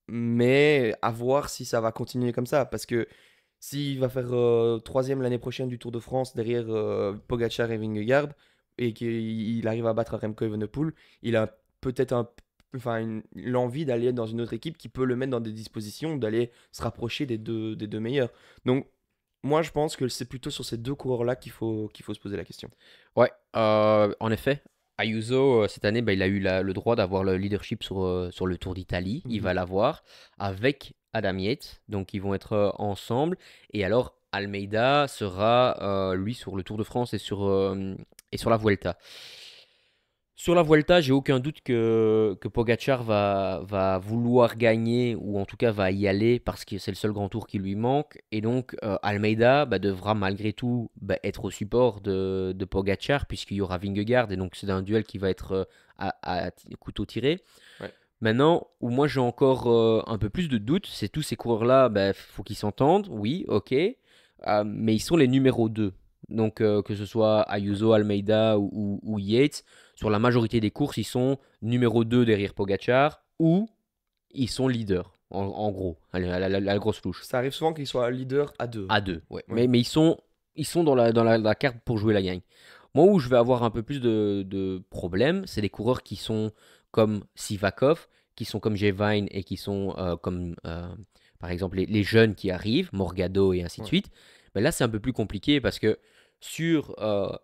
mais à voir si ça va continuer comme ça, parce que s'il va faire troisième l'année prochaine du Tour de France derrière Pogacar et Vingegaard et qu'il arrive à battre Remco Evenepoel, il a peut-être l'envie d'aller dans une autre équipe qui peut le mettre dans des dispositions d'aller se rapprocher des deux meilleurs. Donc moi je pense que c'est plutôt sur ces deux coureurs-là qu'il faut se poser la question. Ouais, en effet. Ayuso, cette année, bah, il a eu le droit d'avoir le leadership sur le Tour d'Italie. Il Mhm. va l'avoir avec Adam Yates. Donc, ils vont être ensemble. Et alors, Almeida sera, lui, sur le Tour de France et sur la Vuelta. Sur la Vuelta, j'ai aucun doute que Pogacar va vouloir gagner, ou en tout cas va y aller, parce que c'est le seul grand tour qui lui manque. Et donc, Almeida bah, devra malgré tout bah, être au support de Pogacar, puisqu'il y aura Vingegaard. Et donc, c'est un duel qui va être à couteau tiré. Ouais. Maintenant, où moi j'ai encore un peu plus de doutes, c'est tous ces coureurs-là, bah, faut qu'ils s'entendent, oui, ok, mais ils sont les numéros 2. Donc que ce soit Ouais. Ayuso, Almeida ou Yates, sur la majorité des courses, ils sont numéro 2 derrière Pogacar ou ils sont leaders, en gros, allez, la grosse louche. Ça arrive souvent qu'il soit leader à deux. À 2, ouais. Ouais. Mais ils sont dans la carte pour jouer la gagne. Moi, où je vais avoir un peu plus de problèmes, c'est des coureurs qui sont comme Sivakov, qui sont comme Gevine et qui sont comme, par exemple, les jeunes qui arrivent, Morgado et ainsi de Ouais. suite. Mais là, c'est un peu plus compliqué parce que sur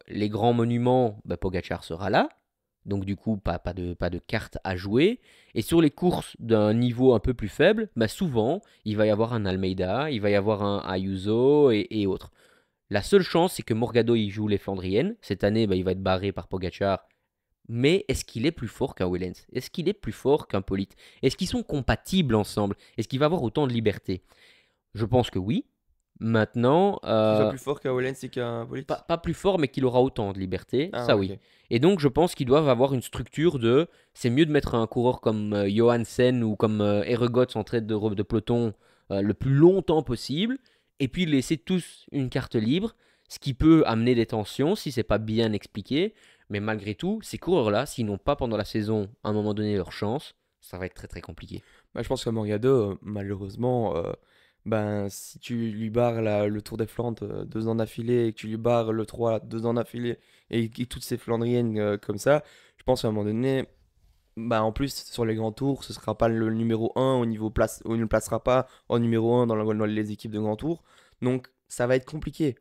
les grands monuments, bah, Pogacar sera là. Donc, du coup, pas de carte à jouer. Et sur les courses d'un niveau un peu plus faible, bah, souvent, il va y avoir un Almeida, il va y avoir un Ayuso et autres. La seule chance, c'est que Morgado il joue les Flandriennes. Cette année, bah, il va être barré par Pogacar. Mais est-ce qu'il est plus fort qu'un Wellens? Est-ce qu'il est plus fort qu'un Polit? Est-ce qu'ils sont compatibles ensemble? Est-ce qu'il va avoir autant de liberté? Je pense que oui. Maintenant, Qu'il soit plus fort qu'un Wellens et qu'un Polit. pas plus fort, mais qu'il aura autant de liberté. Ah Ça, ouais, oui. ok. Et donc, je pense qu'ils doivent avoir une structure de. C'est mieux de mettre un coureur comme Johansen ou comme Ergots en tête de peloton le plus longtemps possible. Et puis laisser tous une carte libre. Ce qui peut amener des tensions si c'est pas bien expliqué. Mais malgré tout, ces coureurs-là, s'ils n'ont pas pendant la saison à un moment donné leur chance, ça va être très très compliqué. Bah, je pense que Morgado, malheureusement, ben, si tu lui barres le Tour des Flandres 2 ans d'affilée et que tu lui barres le 3 2 ans d'affilée et toutes ces Flandriennes comme ça, je pense qu'à un moment donné, bah, en plus sur les grands tours, ce sera pas le numéro un au niveau place, on ne le placera pas en numéro un dans les équipes de grands tours. Donc ça va être compliqué.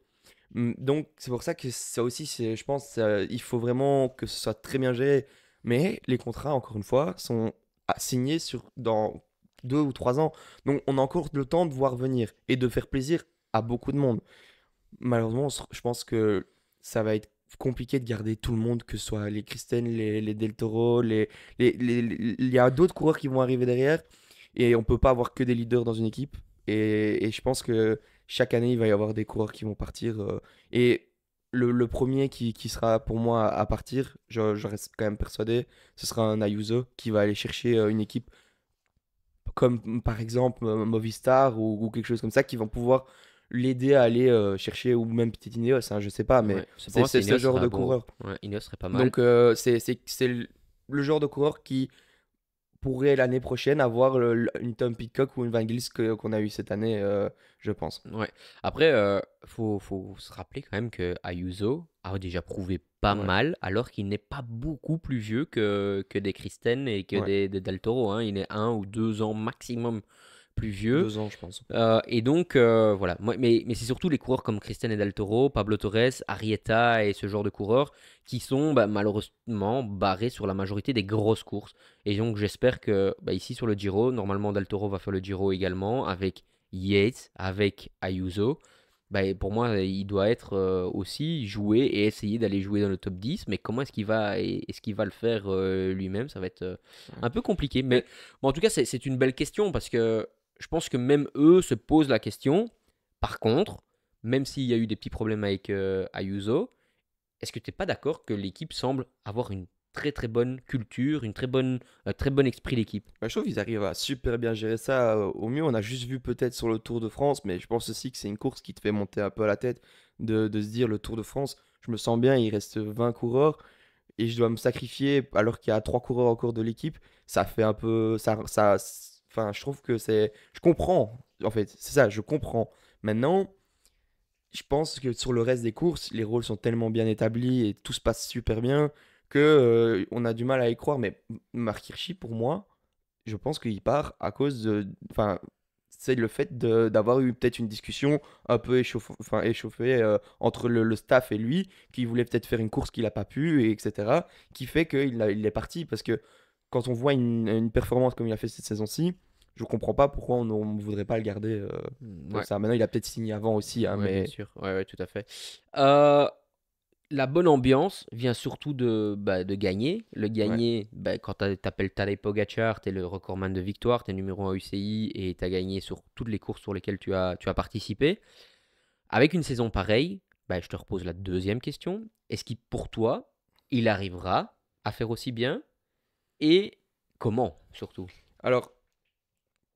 Donc c'est pour ça que ça aussi, je pense, il faut vraiment que ce soit très bien géré. Mais les contrats, encore une fois, sont signés dans 2 ou 3 ans. Donc on a encore le temps de voir venir et de faire plaisir à beaucoup de monde. Malheureusement, je pense que ça va être compliqué de garder tout le monde, que ce soit les Christen, les Del Toro, il y a d'autres coureurs qui vont arriver derrière et on peut pas avoir que des leaders dans une équipe. Et je pense que chaque année, il va y avoir des coureurs qui vont partir. Et le premier qui sera pour moi à partir, je reste quand même persuadé, ce sera un Ayuso qui va aller chercher une équipe comme par exemple Movistar ou quelque chose comme ça qui vont pouvoir l'aider à aller chercher, ou même Petit Ineos, hein, je sais pas, mais Ouais, pour moi, c'est c'est ce Ineos genre serait de un bon. coureur. Ouais, Ineos serait pas mal. Donc c'est le genre de coureur qui pourrait l'année prochaine avoir une Tom Pitcock ou une Van Gils qu'on a eu cette année, je pense. Ouais. Après, faut se rappeler quand même que Ayuso a déjà prouvé pas Ouais, mal, alors qu'il n'est pas beaucoup plus vieux que des Christen et que ouais, des Del Toro, hein. Il est 1 ou 2 ans maximum plus vieux. 2 ans, je pense. Et donc, voilà. Mais c'est surtout les coureurs comme Christen et Del Toro, Pablo Torres, Arrieta et ce genre de coureurs qui sont bah, malheureusement barrés sur la majorité des grosses courses. Et donc, j'espère que bah, ici sur le Giro, normalement Del Toro va faire le Giro également avec Yates, avec Ayuso. Bah, et pour moi, il doit être aussi joué et essayer d'aller jouer dans le top 10. Mais comment est-ce qu'il va le faire lui-même? Ça va être Ouais. un peu compliqué. Mais Mais bon, en tout cas, c'est une belle question parce que je pense que même eux se posent la question. Par contre, même s'il y a eu des petits problèmes avec Ayuso, est-ce que tu n'es pas d'accord que l'équipe semble avoir une très très bonne culture, une très bon esprit d'équipe? bah, je trouve qu'ils arrivent à super bien gérer ça au mieux. On a juste vu peut-être sur le Tour de France, mais je pense aussi que c'est une course qui te fait monter un peu à la tête de se dire le Tour de France, je me sens bien, il reste 20 coureurs et je dois me sacrifier alors qu'il y a 3 coureurs encore de l'équipe. Ça fait un peu. Enfin, je trouve que c'est. Je comprends, en fait, c'est ça, je comprends. Maintenant, je pense que sur le reste des courses, les rôles sont tellement bien établis et tout se passe super bien que on a du mal à y croire. Mais Mark Hirschi, pour moi, je pense qu'il part à cause de. Enfin, c'est le fait d'avoir eu peut-être une discussion un peu échauffée entre le staff et lui, qui voulait peut-être faire une course qu'il n'a pas pu, et etc., qui fait il est parti. Parce que quand on voit une performance comme il a fait cette saison-ci, je comprends pas pourquoi on ne voudrait pas le garder comme Ouais, ça. Maintenant, il a peut-être signé avant aussi, hein, ouais, bien mais sûr. Ouais, ouais, tout à fait. Euh, La bonne ambiance vient surtout de gagner. Le ouais, gagner, quand tu appelles Tadej Pogacar, tu es le recordman de victoire, tu es numéro 1 UCI et tu as gagné sur toutes les courses sur lesquelles tu as participé. Avec une saison pareille, je te repose la deuxième question. Est-ce qu'il, pour toi, il arrivera à faire aussi bien et comment surtout? alors,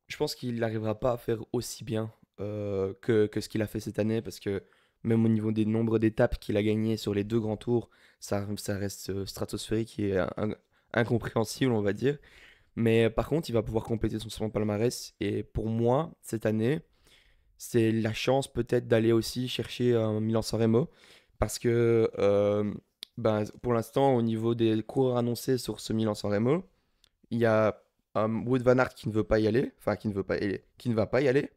je pense qu'il n'arrivera pas à faire aussi bien que ce qu'il a fait cette année, parce que même au niveau des nombres d'étapes qu'il a gagné sur les deux grands tours, ça reste stratosphérique et incompréhensible, on va dire. Mais par contre, il va pouvoir compléter son palmarès. Et pour moi, cette année, c'est la chance peut-être d'aller aussi chercher un Milan-San Remo. Parce que pour l'instant, au niveau des coureurs annoncés sur ce Milan-San Remo, il y a Wout van Aert qui ne veut pas y aller, enfin qui ne va pas y aller,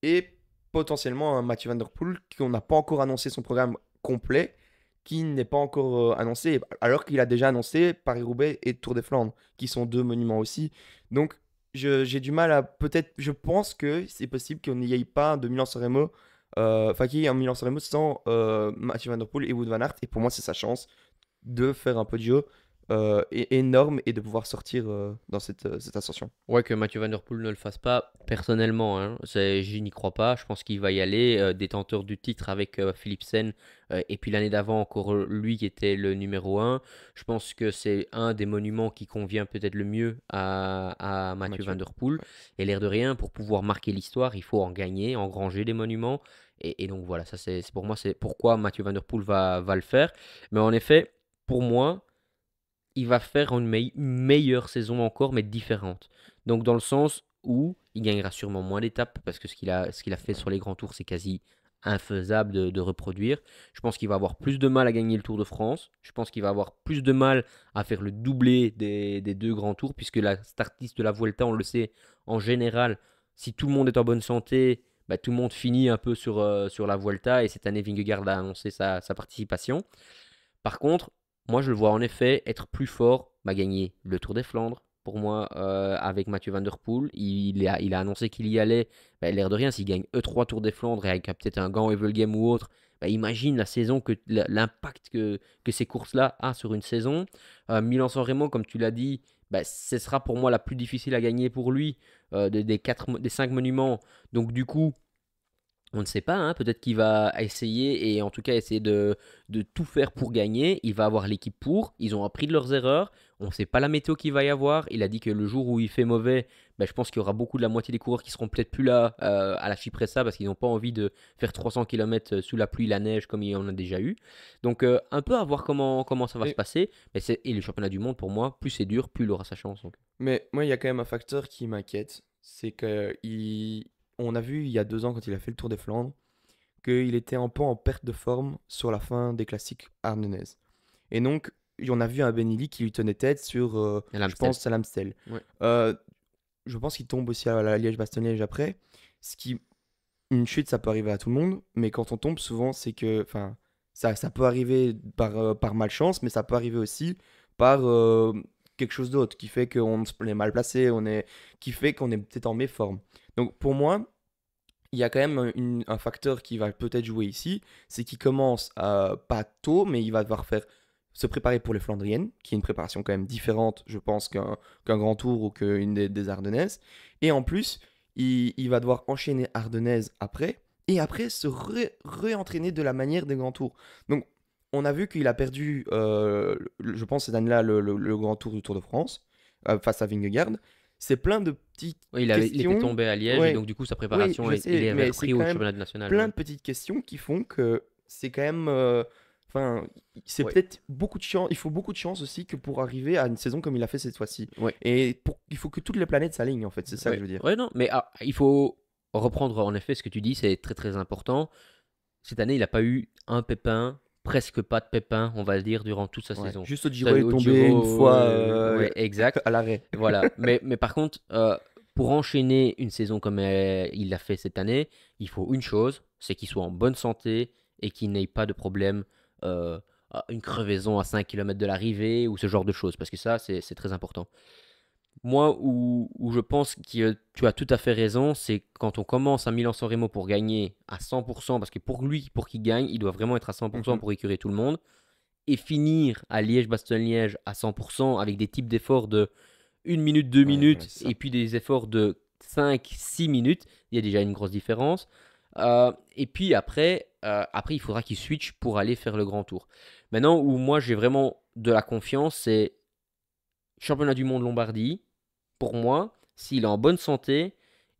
et potentiellement un Mathieu Van Der Poel qu'on n'a pas encore annoncé son programme complet, qui n'est pas encore annoncé, alors qu'il a déjà annoncé Paris-Roubaix et Tour des Flandres, qui sont deux monuments aussi. Donc j'ai du mal à peut-être, je pense que c'est possible qu'on n'y aille pas de Milan-San Remo, enfin qu'il y ait un Milan-San Remo sans Mathieu Van Der Poel et Wout van Aert, et pour moi c'est sa chance de faire un podio énorme et de pouvoir sortir dans cette ascension. Ouais, que Mathieu Van Der Poel ne le fasse pas, personnellement, hein, je n'y crois pas. Je pense qu'il va y aller. Détenteur du titre avec Philipsen, et puis l'année d'avant, encore lui qui était le numéro un. Je pense que c'est un des monuments qui convient peut-être le mieux à Mathieu Van Mathieu. Der Poel. Ouais. Et l'air de rien, pour pouvoir marquer l'histoire, il faut en gagner, engranger des monuments. Et donc voilà, ça pour moi, c'est pourquoi Mathieu Van Der Poel va le faire. Mais en effet, pour moi, il va faire une meilleure saison encore, mais différente. Donc dans le sens où il gagnera sûrement moins d'étapes, parce que ce qu'il a fait sur les grands tours, c'est quasi infaisable de reproduire. Je pense qu'il va avoir plus de mal à gagner le Tour de France. Je pense qu'il va avoir plus de mal à faire le doublé des deux grands tours, puisque la startlist de la Vuelta, on le sait, en général, si tout le monde est en bonne santé, tout le monde finit un peu sur la Vuelta, et cette année, Vingegaard a annoncé sa participation. Par contre, moi, je le vois en effet être plus fort, gagner le Tour des Flandres. Pour moi, avec Mathieu Van Der Poel, il a annoncé qu'il y allait. L'air de rien, s'il gagne E3 Tour des Flandres et avec peut-être un gant Evelgem ou autre, imagine la saison, l'impact que ces courses-là a sur une saison. Milan-San Remo, comme tu l'as dit, ce sera pour moi la plus difficile à gagner pour lui des 5 monuments. Donc du coup, on ne sait pas, hein, peut-être qu'il va essayer et en tout cas essayer de tout faire pour gagner. Il va avoir l'équipe pour. Ils ont appris de leurs erreurs. On ne sait pas la météo qu'il va y avoir. Il a dit que le jour où il fait mauvais, je pense qu'il y aura beaucoup de la moitié des coureurs qui seront peut-être plus là à la Cipressa parce qu'ils n'ont pas envie de faire 300 km sous la pluie, la neige comme il y en a déjà eu. Donc un peu à voir comment ça va se Et- passer. Et le championnat du monde, pour moi, plus c'est dur, plus il aura sa chance. Donc. mais moi, il y a quand même un facteur qui m'inquiète, c'est que on a vu il y a 2 ans quand il a fait le Tour des Flandres qu'il était un peu en perte de forme sur la fin des classiques ardennaises. Et donc, on a vu un Benili qui lui tenait tête sur, Et je l'Amstel. pense, à l'Amstel. Ouais. Euh, je pense qu'il tombe aussi à la Liège-Bastogne-Liège après. Ce qui, une chute, ça peut arriver à tout le monde, mais quand on tombe, souvent, c'est que, enfin, ça peut arriver par malchance, mais ça peut arriver aussi par quelque chose d'autre qui fait qu'on est mal placé, qui fait qu'on est peut-être en méforme. Donc, pour moi, il y a quand même un facteur qui va peut-être jouer ici, c'est qu'il commence pas tôt, mais il va devoir se préparer pour les Flandriennes, qui est une préparation quand même différente, je pense, qu'un grand tour ou qu'une des Ardennaises. Et en plus, il va devoir enchaîner Ardennaises après, et après se réentraîner de la manière des grands tours. Donc, on a vu qu'il a perdu, je pense, cette année-là, le grand tour du Tour de France, face à Vingegaard. C'est plein de petites Oui, il était questions. tombé à Liège et Ouais, donc du coup sa oui, préparation je il sais, est mais c'est repris quand au même championnat national. plein Ouais. de petites questions qui font que c'est quand même. Enfin, c'est Ouais. peut-être beaucoup de chance. Il faut beaucoup de chance aussi que pour arriver à une saison comme il a fait cette fois-ci. Ouais. Et il faut que toutes les planètes s'alignent, en fait. C'est ça que Ouais. je veux dire. Ouais, non, mais il faut reprendre en effet ce que tu dis, c'est très très important. Cette année, il n'a pas eu un pépin, presque pas de pépin, on va le dire, durant toute sa Ouais. saison. Juste au Ça, Giro, il est au tombé une Giro, fois ouais, exact. à l'arrêt. Voilà. Mais par contre, pour enchaîner une saison comme il l'a fait cette année, il faut une chose, c'est qu'il soit en bonne santé et qu'il n'ait pas de problème, euh, une crevaison à 5 km de l'arrivée ou ce genre de choses, parce que ça, c'est très important. Moi, où je pense que tu as tout à fait raison, c'est quand on commence à Milan-San Remo pour gagner à 100%, parce que pour lui, pour qu'il gagne, il doit vraiment être à 100% Mhm. pour écurer tout le monde, et finir à Liège-Bastogne-Liège à 100% avec des types d'efforts de 1 minute, deux Ouais, voilà, minutes, c'est ça. et puis des efforts de 5, 6 minutes, il y a déjà une grosse différence. Et puis après, il faudra qu'il switch pour aller faire le grand tour. Maintenant, où moi j'ai vraiment de la confiance, c'est championnat du monde Lombardie. Pour moi, s'il est en bonne santé,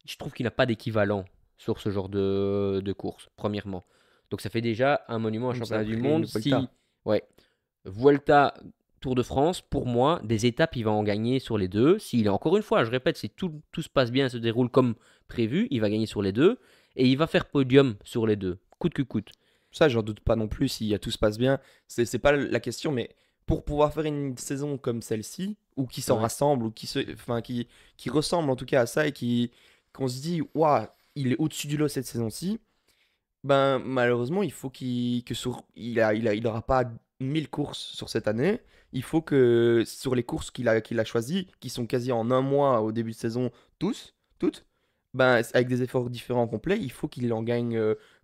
je trouve qu'il n'a pas d'équivalent sur ce genre de course, premièrement. Donc ça fait déjà un monument à Donc, c'est championnat du après une monde. Volta. Si, ouais, Vuelta, Tour de France, pour moi, des étapes, il va en gagner sur les deux. S'il est encore une fois, je répète, si tout se passe bien, se déroule comme prévu, il va gagner sur les deux. Et il va faire podium sur les deux, coûte que coûte. Ça, j'en doute pas non plus si tout se passe bien. C'est pas la question, mais pour pouvoir faire une saison comme celle-ci, ou qui s'en Ouais, rassemble, ou enfin, qui ressemble en tout cas à ça, et qu'on se dit, waouh, il est au-dessus du lot cette saison-ci, ben malheureusement, il faut il aura pas 1000 courses sur cette année. Il faut que sur les courses qu'il a choisies, qui sont quasi en un mois au début de saison, toutes, ben avec des efforts différents complets, il faut qu'il en gagne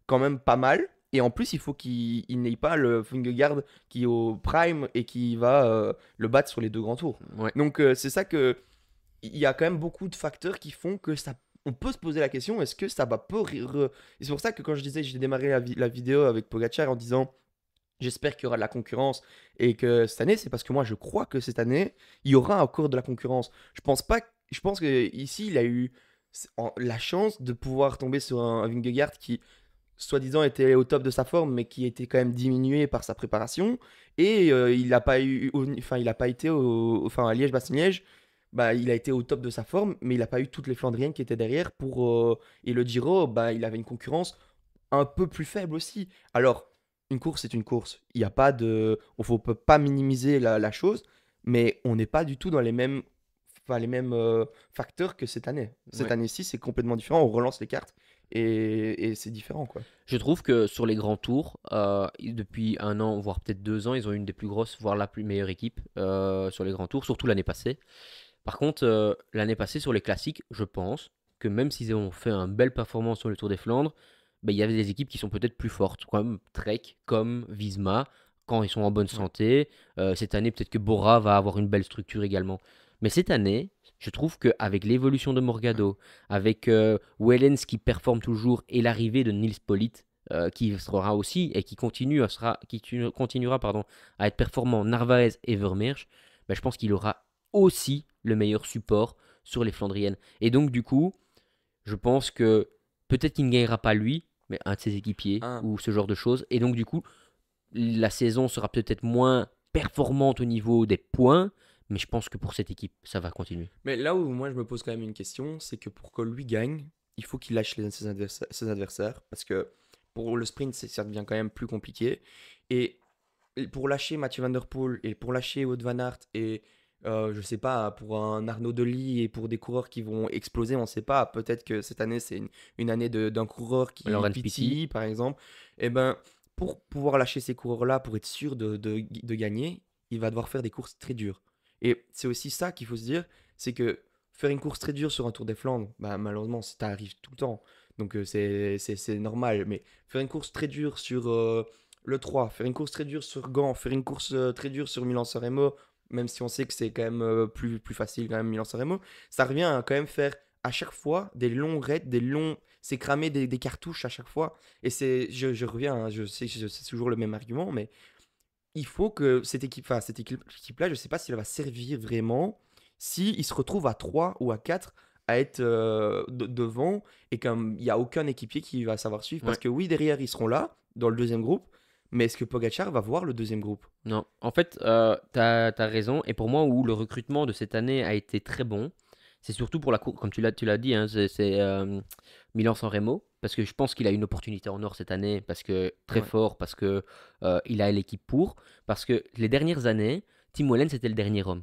quand même pas mal. Et en plus, il faut qu'il n'ait pas le Vingegaard qui est au prime et qui va le battre sur les deux grands tours. ouais. Donc c'est ça que il y a quand même beaucoup de facteurs qui font que ça, on peut se poser la question, est-ce que ça va peu... Et c'est pour ça que quand je disais, j'ai démarré la vidéo avec Pogacar en disant, j'espère qu'il y aura de la concurrence et que cette année, c'est parce que moi je crois que cette année, il y aura encore de la concurrence. Je pense pas, je pense que ici, il a eu la chance de pouvoir tomber sur un Vingegaard qui soi-disant était au top de sa forme, mais qui était quand même diminué par sa préparation. Et il n'a pas eu, enfin, il a pas été enfin, à Liège-Bastogne-Liège. Bah, il a été au top de sa forme, mais il n'a pas eu toutes les Flandriennes qui étaient derrière pour. Et le Giro, bah, il avait une concurrence un peu plus faible aussi. Alors, une course, c'est une course. Il n'y a pas de. On ne peut pas minimiser la chose, mais on n'est pas du tout dans les mêmes facteurs que cette année. Cette Ouais. année-ci, c'est complètement différent. On relance les cartes et c'est différent, quoi. Je trouve que sur les grands tours, depuis 1 an, voire peut-être 2 ans, ils ont une des plus grosses, voire la plus meilleure équipe sur les grands tours, surtout l'année passée. Par contre, l'année passée, sur les classiques, je pense que même s'ils ont fait une belle performance sur le Tour des Flandres, ben, il y avait des équipes qui sont peut-être plus fortes, comme Trek, comme Visma, quand ils sont en bonne Ouais. santé. Cette année, peut-être que Bora va avoir une belle structure également. Mais cette année, je trouve qu'avec l'évolution de Morgado, avec Wellens qui performe toujours et l'arrivée de Nils Politt, qui sera aussi et continuera pardon, à être performant, Narvaez et Vermeersch, ben, je pense qu'il aura aussi le meilleur support sur les Flandriennes. Et donc, du coup, je pense que peut-être qu'il ne gagnera pas lui, mais un de ses équipiers Un. ou ce genre de choses. Et donc, du coup, la saison sera peut-être moins performante au niveau des points, mais je pense que pour cette équipe, ça va continuer. Mais là où moi je me pose quand même une question, c'est que pour que lui gagne, il faut qu'il lâche ses adversaires. Parce que pour le sprint, ça devient quand même plus compliqué. Et pour lâcher Mathieu Van Der Poel et pour lâcher Wout Van Aert et je sais pas, pour un Arnaud Delis et pour des coureurs qui vont exploser, on ne sait pas. Peut-être que cette année c'est une année d'un coureur qui Laurent Pitty, pétille par exemple. Et ben pour pouvoir lâcher ces coureurs-là, pour être sûr de gagner, il va devoir faire des courses très dures. Et c'est aussi ça qu'il faut se dire, c'est que faire une course très dure sur un Tour des Flandres, bah, malheureusement ça arrive tout le temps. Donc c'est normal. Mais faire une course très dure sur le 3, faire une course très dure sur Gand, faire une course très dure sur Milan-San Remo, même si on sait que c'est quand même plus facile quand même Milan-San Remo, ça revient à quand même faire à chaque fois des longs raids, c'est cramer des cartouches à chaque fois. Et je reviens, hein, je sais que c'est toujours le même argument, mais il faut que cette équipe-là, je ne sais pas si elle va servir vraiment si il se retrouve à 3 ou à 4 à être devant et comme il n'y a aucun équipier qui va savoir suivre. Parce ouais. que oui, derrière, ils seront là, dans le deuxième groupe, mais est-ce que Pogacar va voir le deuxième groupe? Non, en fait, t'as raison. Et pour moi, où le recrutement de cette année a été très bon, c'est surtout pour la course, comme tu l'as dit, hein, c'est Milan-San Remo, parce que je pense qu'il a une opportunité en or cette année, parce que très Ouais. fort, parce que il a l'équipe pour, parce que les dernières années, Tim Wellens était le dernier homme.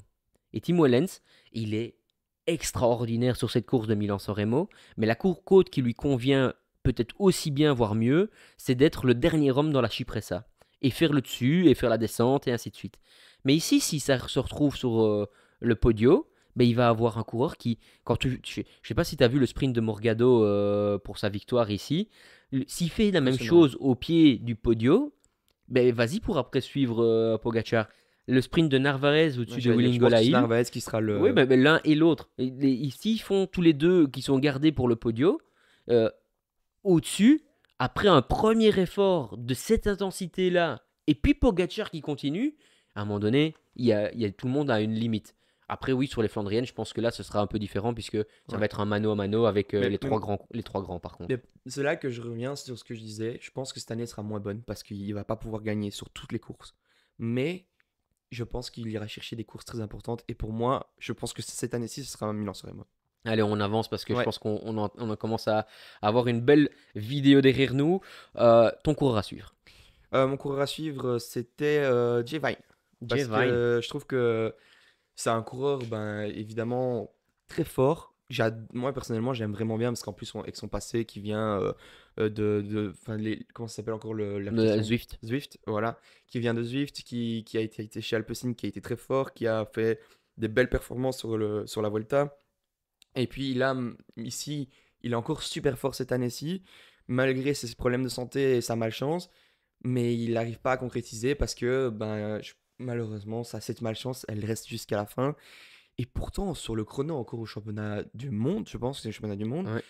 Et Tim Wellens, il est extraordinaire sur cette course de Milan-San Remo, mais la côte qui lui convient peut-être aussi bien, voire mieux, c'est d'être le dernier homme dans la Cipressa et faire le dessus et faire la descente et ainsi de suite. Mais ici, si ça se retrouve sur le podio, ben, il va avoir un coureur qui, je sais pas si tu as vu le sprint de Morgado pour sa victoire ici, s'il fait la même Impressionnant. chose au pied du podio, ben vas-y pour après suivre Pogacar. Le sprint de Narvaez Ouais, au-dessus de j'allais dire, je pense que c'est Willingolail, Narvaez qui sera oui, le. ben, l'un et l'autre. Ici, ils font tous les deux qui sont gardés pour le podio, euh, au-dessus, après un premier effort de cette intensité-là, et puis Pogacar qui continue, à un moment donné, tout le monde a une limite. Après, oui, sur les Flandriennes, je pense que là, ce sera un peu différent, puisque ça Ouais. va être un mano à mano avec Mais, mais, les trois grands, par contre. mais c'est là que je reviens sur ce que je disais. Je pense que cette année sera moins bonne parce qu'il va pas pouvoir gagner sur toutes les courses. Mais je pense qu'il ira chercher des courses très importantes. Et pour moi, je pense que cette année-ci, ce sera un Milan-San Remo. Allez, on avance parce que je Ouais. pense on commence à avoir une belle vidéo derrière nous. Ton cours à suivre. Mon coureur à suivre, c'était Jay Vine. Jay Parce Vine. que je trouve que c'est un coureur, ben, évidemment, très fort. Moi, personnellement, j'aime vraiment bien parce qu'en plus, avec son passé qui vient enfin, comment ça s'appelle encore Le l'application Zwift. Zwift, voilà. Qui vient de Zwift, qui a été chez Alpecin, qui a été très fort, qui a fait des belles performances sur la Volta. Et puis là, ici, il est encore super fort cette année-ci, malgré ses problèmes de santé et sa malchance. Mais il n'arrive pas à concrétiser parce que, ben, malheureusement, cette malchance, elle reste jusqu'à la fin. Et pourtant, sur le chrono, encore au championnat du monde, je pense que c'est le championnat du monde, Ouais.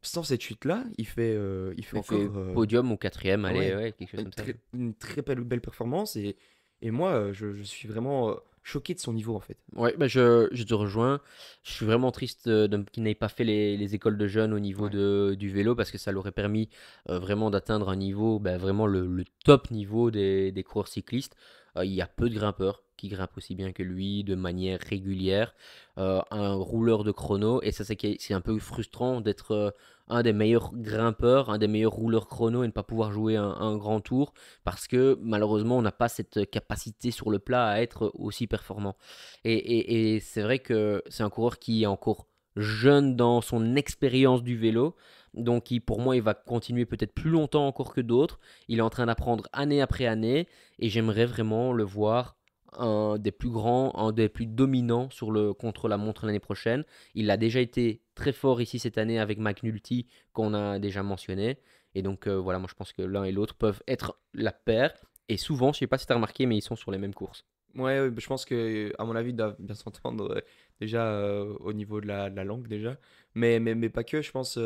sans cette chute-là, il fait Il fait encore podium ou quatrième, allez, ouais, ouais, quelque chose comme ça. une très belle performance. Et moi, je suis vraiment choqué de son niveau, en fait. Ouais, bah je te rejoins. Je suis vraiment triste qu'il n'ait pas fait les écoles de jeunes au niveau Ouais. du vélo parce que ça l'aurait permis vraiment d'atteindre un niveau, bah, vraiment le top niveau des coureurs cyclistes. Il y a peu de grimpeurs qui grimpent aussi bien que lui de manière régulière. Un rouleur de chrono, et ça c'est un peu frustrant d'être un des meilleurs grimpeurs, un des meilleurs rouleurs chrono et ne pas pouvoir jouer un grand tour parce que malheureusement on n'a pas cette capacité sur le plat à être aussi performant. Et c'est vrai que c'est un coureur qui est encore jeune dans son expérience du vélo. Donc pour moi, il va continuer peut-être plus longtemps encore que d'autres. Il est en train d'apprendre année après année. Et j'aimerais vraiment le voir un des plus grands, un des plus dominants contre la montre l'année prochaine. Il a déjà été très fort ici cette année avec McNulty qu'on a déjà mentionné. Et donc voilà, moi je pense que l'un et l'autre peuvent être la paire. Et souvent, je ne sais pas si tu as remarqué, mais ils sont sur les mêmes courses. Ouais, je pense que, à mon avis, ils doivent bien s'entendre déjà au niveau de la langue déjà. Mais pas que, je pense,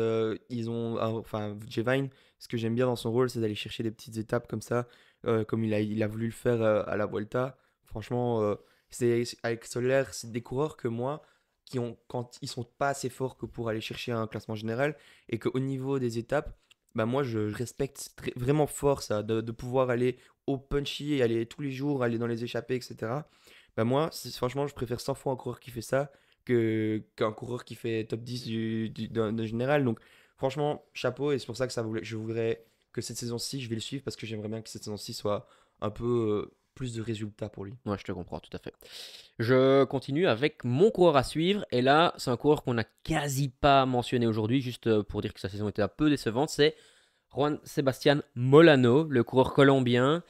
ils ont, enfin, Jevine, ce que j'aime bien dans son rôle, c'est d'aller chercher des petites étapes comme ça, comme il a voulu le faire à la Vuelta. Franchement, avec Soler, c'est des coureurs que moi, quand ils sont pas assez forts que pour aller chercher un classement général, et qu'au niveau des étapes, bah moi, je respecte vraiment fort ça, de pouvoir aller au punchy et aller tous les jours, aller dans les échappées, etc. Bah moi, franchement, je préfère 100 fois un coureur qui fait ça qu'un coureur qui fait top 10 d'un général. Donc, franchement, chapeau. Et c'est pour ça que je voudrais que cette saison-ci, je vais le suivre parce que j'aimerais bien que cette saison-ci soit un peu plus de résultats pour lui. Ouais, je te comprends tout à fait. Je continue avec mon coureur à suivre. Et là, c'est un coureur qu'on n'a quasi pas mentionné aujourd'hui, juste pour dire que sa saison était un peu décevante. C'est Juan Sebastián Molano, le coureur colombien.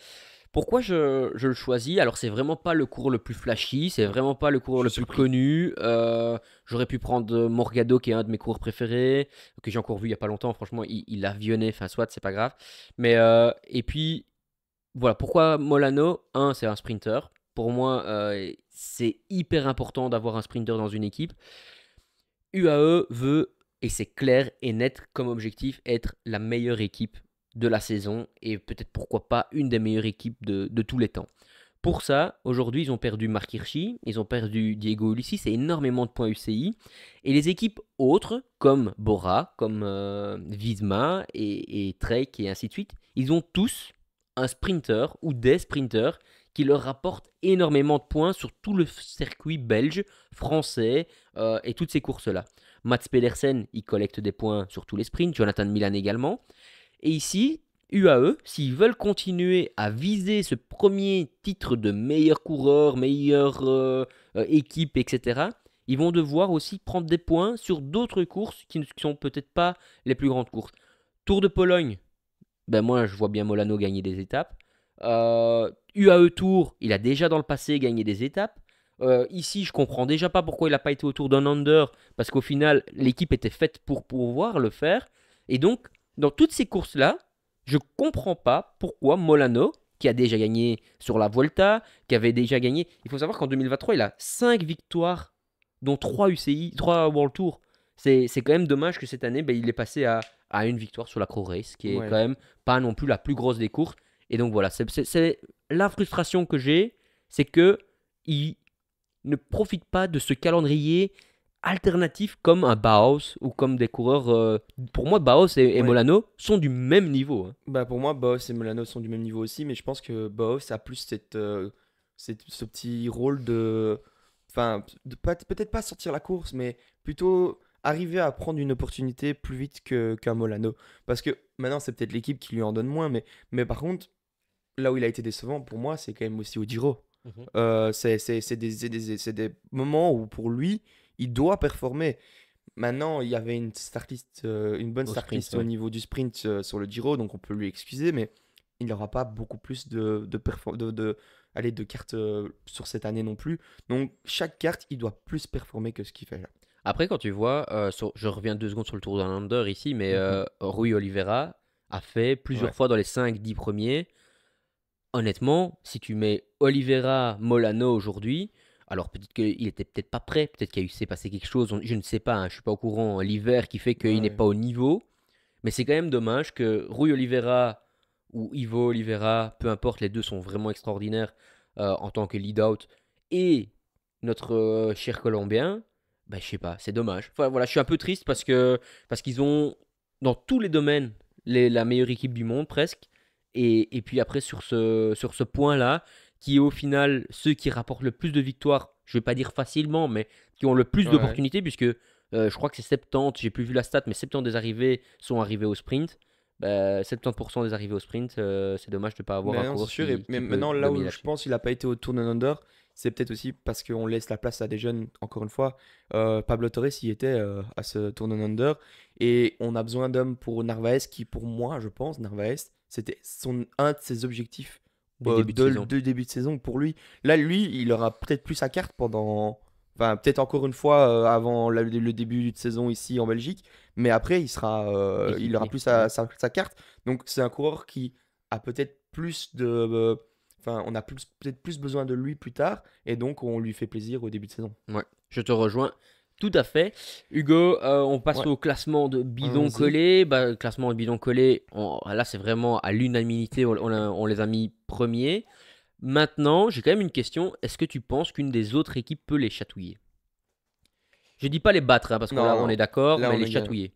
Pourquoi je le choisis? Alors, c'est vraiment pas le coureur le plus flashy, c'est Ouais, vraiment pas le je coureur suis le plus surpris. connu. J'aurais pu prendre Morgado, qui est un de mes coureurs préférés, que j'ai encore vu il y a pas longtemps. Franchement, il a vionné, enfin, soit, c'est pas grave. Mais, et puis, voilà, pourquoi Molano? Un, c'est un sprinter. Pour moi, c'est hyper important d'avoir un sprinter dans une équipe. UAE veut, et c'est clair et net comme objectif, être la meilleure équipe de la saison et peut-être pourquoi pas une des meilleures équipes de tous les temps. Pour ça, aujourd'hui, ils ont perdu Mark Hirschi, ils ont perdu Diego Ulissi, c'est énormément de points UCI. Et les équipes autres, comme Bora, comme Visma et Trek et ainsi de suite, ils ont tous un sprinter ou des sprinters qui leur rapportent énormément de points sur tout le circuit belge, français et toutes ces courses-là. Mats Pedersen, il collecte des points sur tous les sprints, Jonathan Milan également. Et ici, UAE, s'ils veulent continuer à viser ce premier titre de meilleur coureur, meilleure équipe, etc., ils vont devoir aussi prendre des points sur d'autres courses qui ne sont peut-être pas les plus grandes courses. Tour de Pologne, ben moi je vois bien Molano gagner des étapes. UAE Tour, il a déjà dans le passé gagné des étapes. Ici, je comprends déjà pas pourquoi il n'a pas été autour d'un under, parce qu'au final, l'équipe était faite pour pouvoir le faire. Et donc, dans toutes ces courses-là, je comprends pas pourquoi Molano, qui a déjà gagné sur la Volta, qui avait déjà gagné. Il faut savoir qu'en 2023, il a 5 victoires, dont 3 UCI, 3 World Tour. C'est quand même dommage que cette année, ben, il est passé à une victoire sur la Crow Race, qui est quand Ouais. même pas non plus la plus grosse des courses. Et donc voilà, c'est la frustration que j'ai, c'est que il ne profite pas de ce calendrier alternatif comme un Bauhaus ou comme des coureurs. Pour moi, Bauhaus et Ouais. Molano sont du même niveau, hein. Bah pour moi, Baos et Molano sont du même niveau aussi, mais je pense que Baos a plus ce petit rôle de... Enfin, peut-être pas sortir la course, mais plutôt arriver à prendre une opportunité plus vite qu'un Molano. Parce que maintenant, c'est peut-être l'équipe qui lui en donne moins, mais par contre, là où il a été décevant, pour moi, c'est quand même aussi au Giro. Mhm. C'est des moments où pour lui, il doit performer. Maintenant, il y avait une bonne Au start sprint, list au ouais. niveau du sprint sur le Giro, donc on peut lui excuser, mais il n'aura pas beaucoup plus allez, de cartes sur cette année non plus. Donc chaque carte, il doit plus performer que ce qu'il fait là. Après, quand tu vois, je reviens 2 secondes sur le Tour d'un Under ici, mais Mhm. Rui Oliveira a fait Ouais. plusieurs fois dans les 5-10 premiers. Honnêtement, si tu mets Oliveira, Molano aujourd'hui, alors peut-être qu'il était peut-être pas prêt, peut-être qu'il s'est passé quelque chose, je ne sais pas, hein, je suis pas au courant, l'hiver qui fait qu'il n'est Ouais. pas au niveau, mais c'est quand même dommage que Rui Oliveira ou Ivo Oliveira, peu importe, les deux sont vraiment extraordinaires en tant que lead-out, et notre cher Colombien, bah, je sais pas, c'est dommage. Enfin, voilà, je suis un peu triste parce qu'ils ont, dans tous les domaines, la meilleure équipe du monde presque, et puis après, sur ce point-là, qui est au final ceux qui rapportent le plus de victoires, je ne vais pas dire facilement, mais qui ont le plus Ouais. d'opportunités, puisque je crois que c'est 70, j'ai plus vu la stat, mais 70 des arrivées sont arrivées au sprint. Bah, 70% des arrivées au sprint, c'est dommage de ne pas avoir un Mais non, c'est coureur sûr. qui Mais peut maintenant, là dominer où je là-dessus. pense qu'il n'a pas été au Tour Down Under, c'est peut-être aussi parce qu'on laisse la place à des jeunes, encore une fois. Pablo Torres y était à ce Tour Down Under. Et on a besoin d'hommes pour Narvaez, qui pour moi, je pense, Narvaez, c'était un de ses objectifs Des débuts de saison. de début de saison pour lui. Là, lui, il aura peut-être plus sa carte pendant... Enfin, peut-être encore une fois avant le début de saison ici en Belgique. Mais après, il aura Équipier. plus Ouais. sa carte. Donc c'est un coureur qui a peut-être plus de... Enfin, on a peut-être plus besoin de lui plus tard, et donc on lui fait plaisir au début de saison. Ouais, je te rejoins tout à fait. Hugo, on passe Ouais, au classement de bidon allons-y. collé. Bah, classement de bidon collé, là c'est vraiment à l'unanimité, on les a mis premiers. Maintenant, j'ai quand même une question. Est-ce que tu penses qu'une des autres équipes peut les chatouiller? Je dis pas les battre, hein, parce qu'on Non, on non, est d'accord, là mais on les est bien. chatouiller.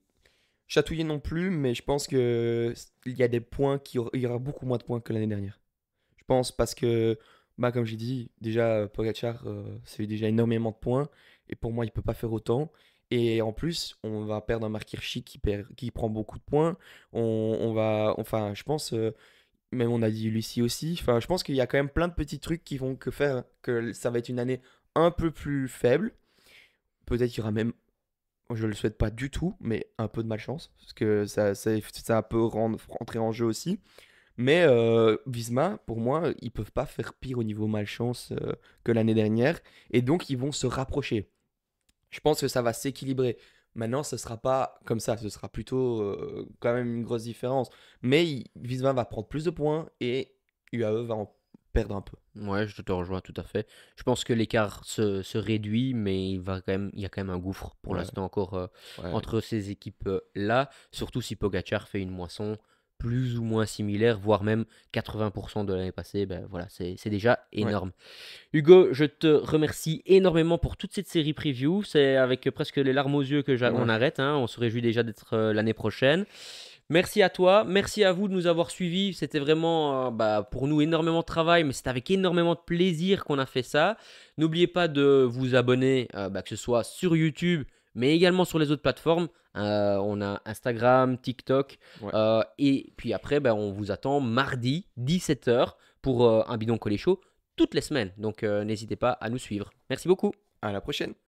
Chatouillé non plus, mais je pense que il y a des points il y aura beaucoup moins de points que l'année dernière. Je pense parce que, bah, comme j'ai dit, déjà Pogacar, c'est déjà énormément de points, et pour moi, il peut pas faire autant. Et en plus, on va perdre un Mark Hirschi qui prend beaucoup de points. Enfin, je pense, même on a dit Lucie aussi. Enfin, je pense qu'il y a quand même plein de petits trucs qui vont faire que ça va être une année un peu plus faible. Peut-être qu'il y aura même, je le souhaite pas du tout, mais un peu de malchance, parce que ça peut rentrer en jeu aussi. Mais Visma, pour moi, ils peuvent pas faire pire au niveau malchance que l'année dernière, et donc ils vont se rapprocher. Je pense que ça va s'équilibrer. Maintenant, ce sera pas comme ça, ce sera plutôt quand même une grosse différence. Mais Visma va prendre plus de points et UAE va en perdre un peu. Ouais, je te rejoins tout à fait. Je pense que l'écart se réduit, mais il y a quand même un gouffre pour Ouais, l'instant encore ouais, entre ces équipes-là. Surtout si Pogacar fait une moisson plus ou moins similaire, voire même 80% de l'année passée. Ben voilà, c'est déjà ouais. énorme. Hugo, je te remercie énormément pour toute cette série preview. C'est avec presque les larmes aux yeux que on Ouais. arrête, hein. On se réjouit déjà d'être l'année prochaine. Merci à toi, merci à vous de nous avoir suivis. C'était vraiment pour nous énormément de travail, mais c'est avec énormément de plaisir qu'on a fait ça. N'oubliez pas de vous abonner, que ce soit sur YouTube, mais également sur les autres plateformes. On a Instagram, TikTok, Ouais. et puis après, on vous attend mardi 17h pour un bidon collé chaud toutes les semaines. Donc n'hésitez pas à nous suivre. Merci beaucoup. À la prochaine.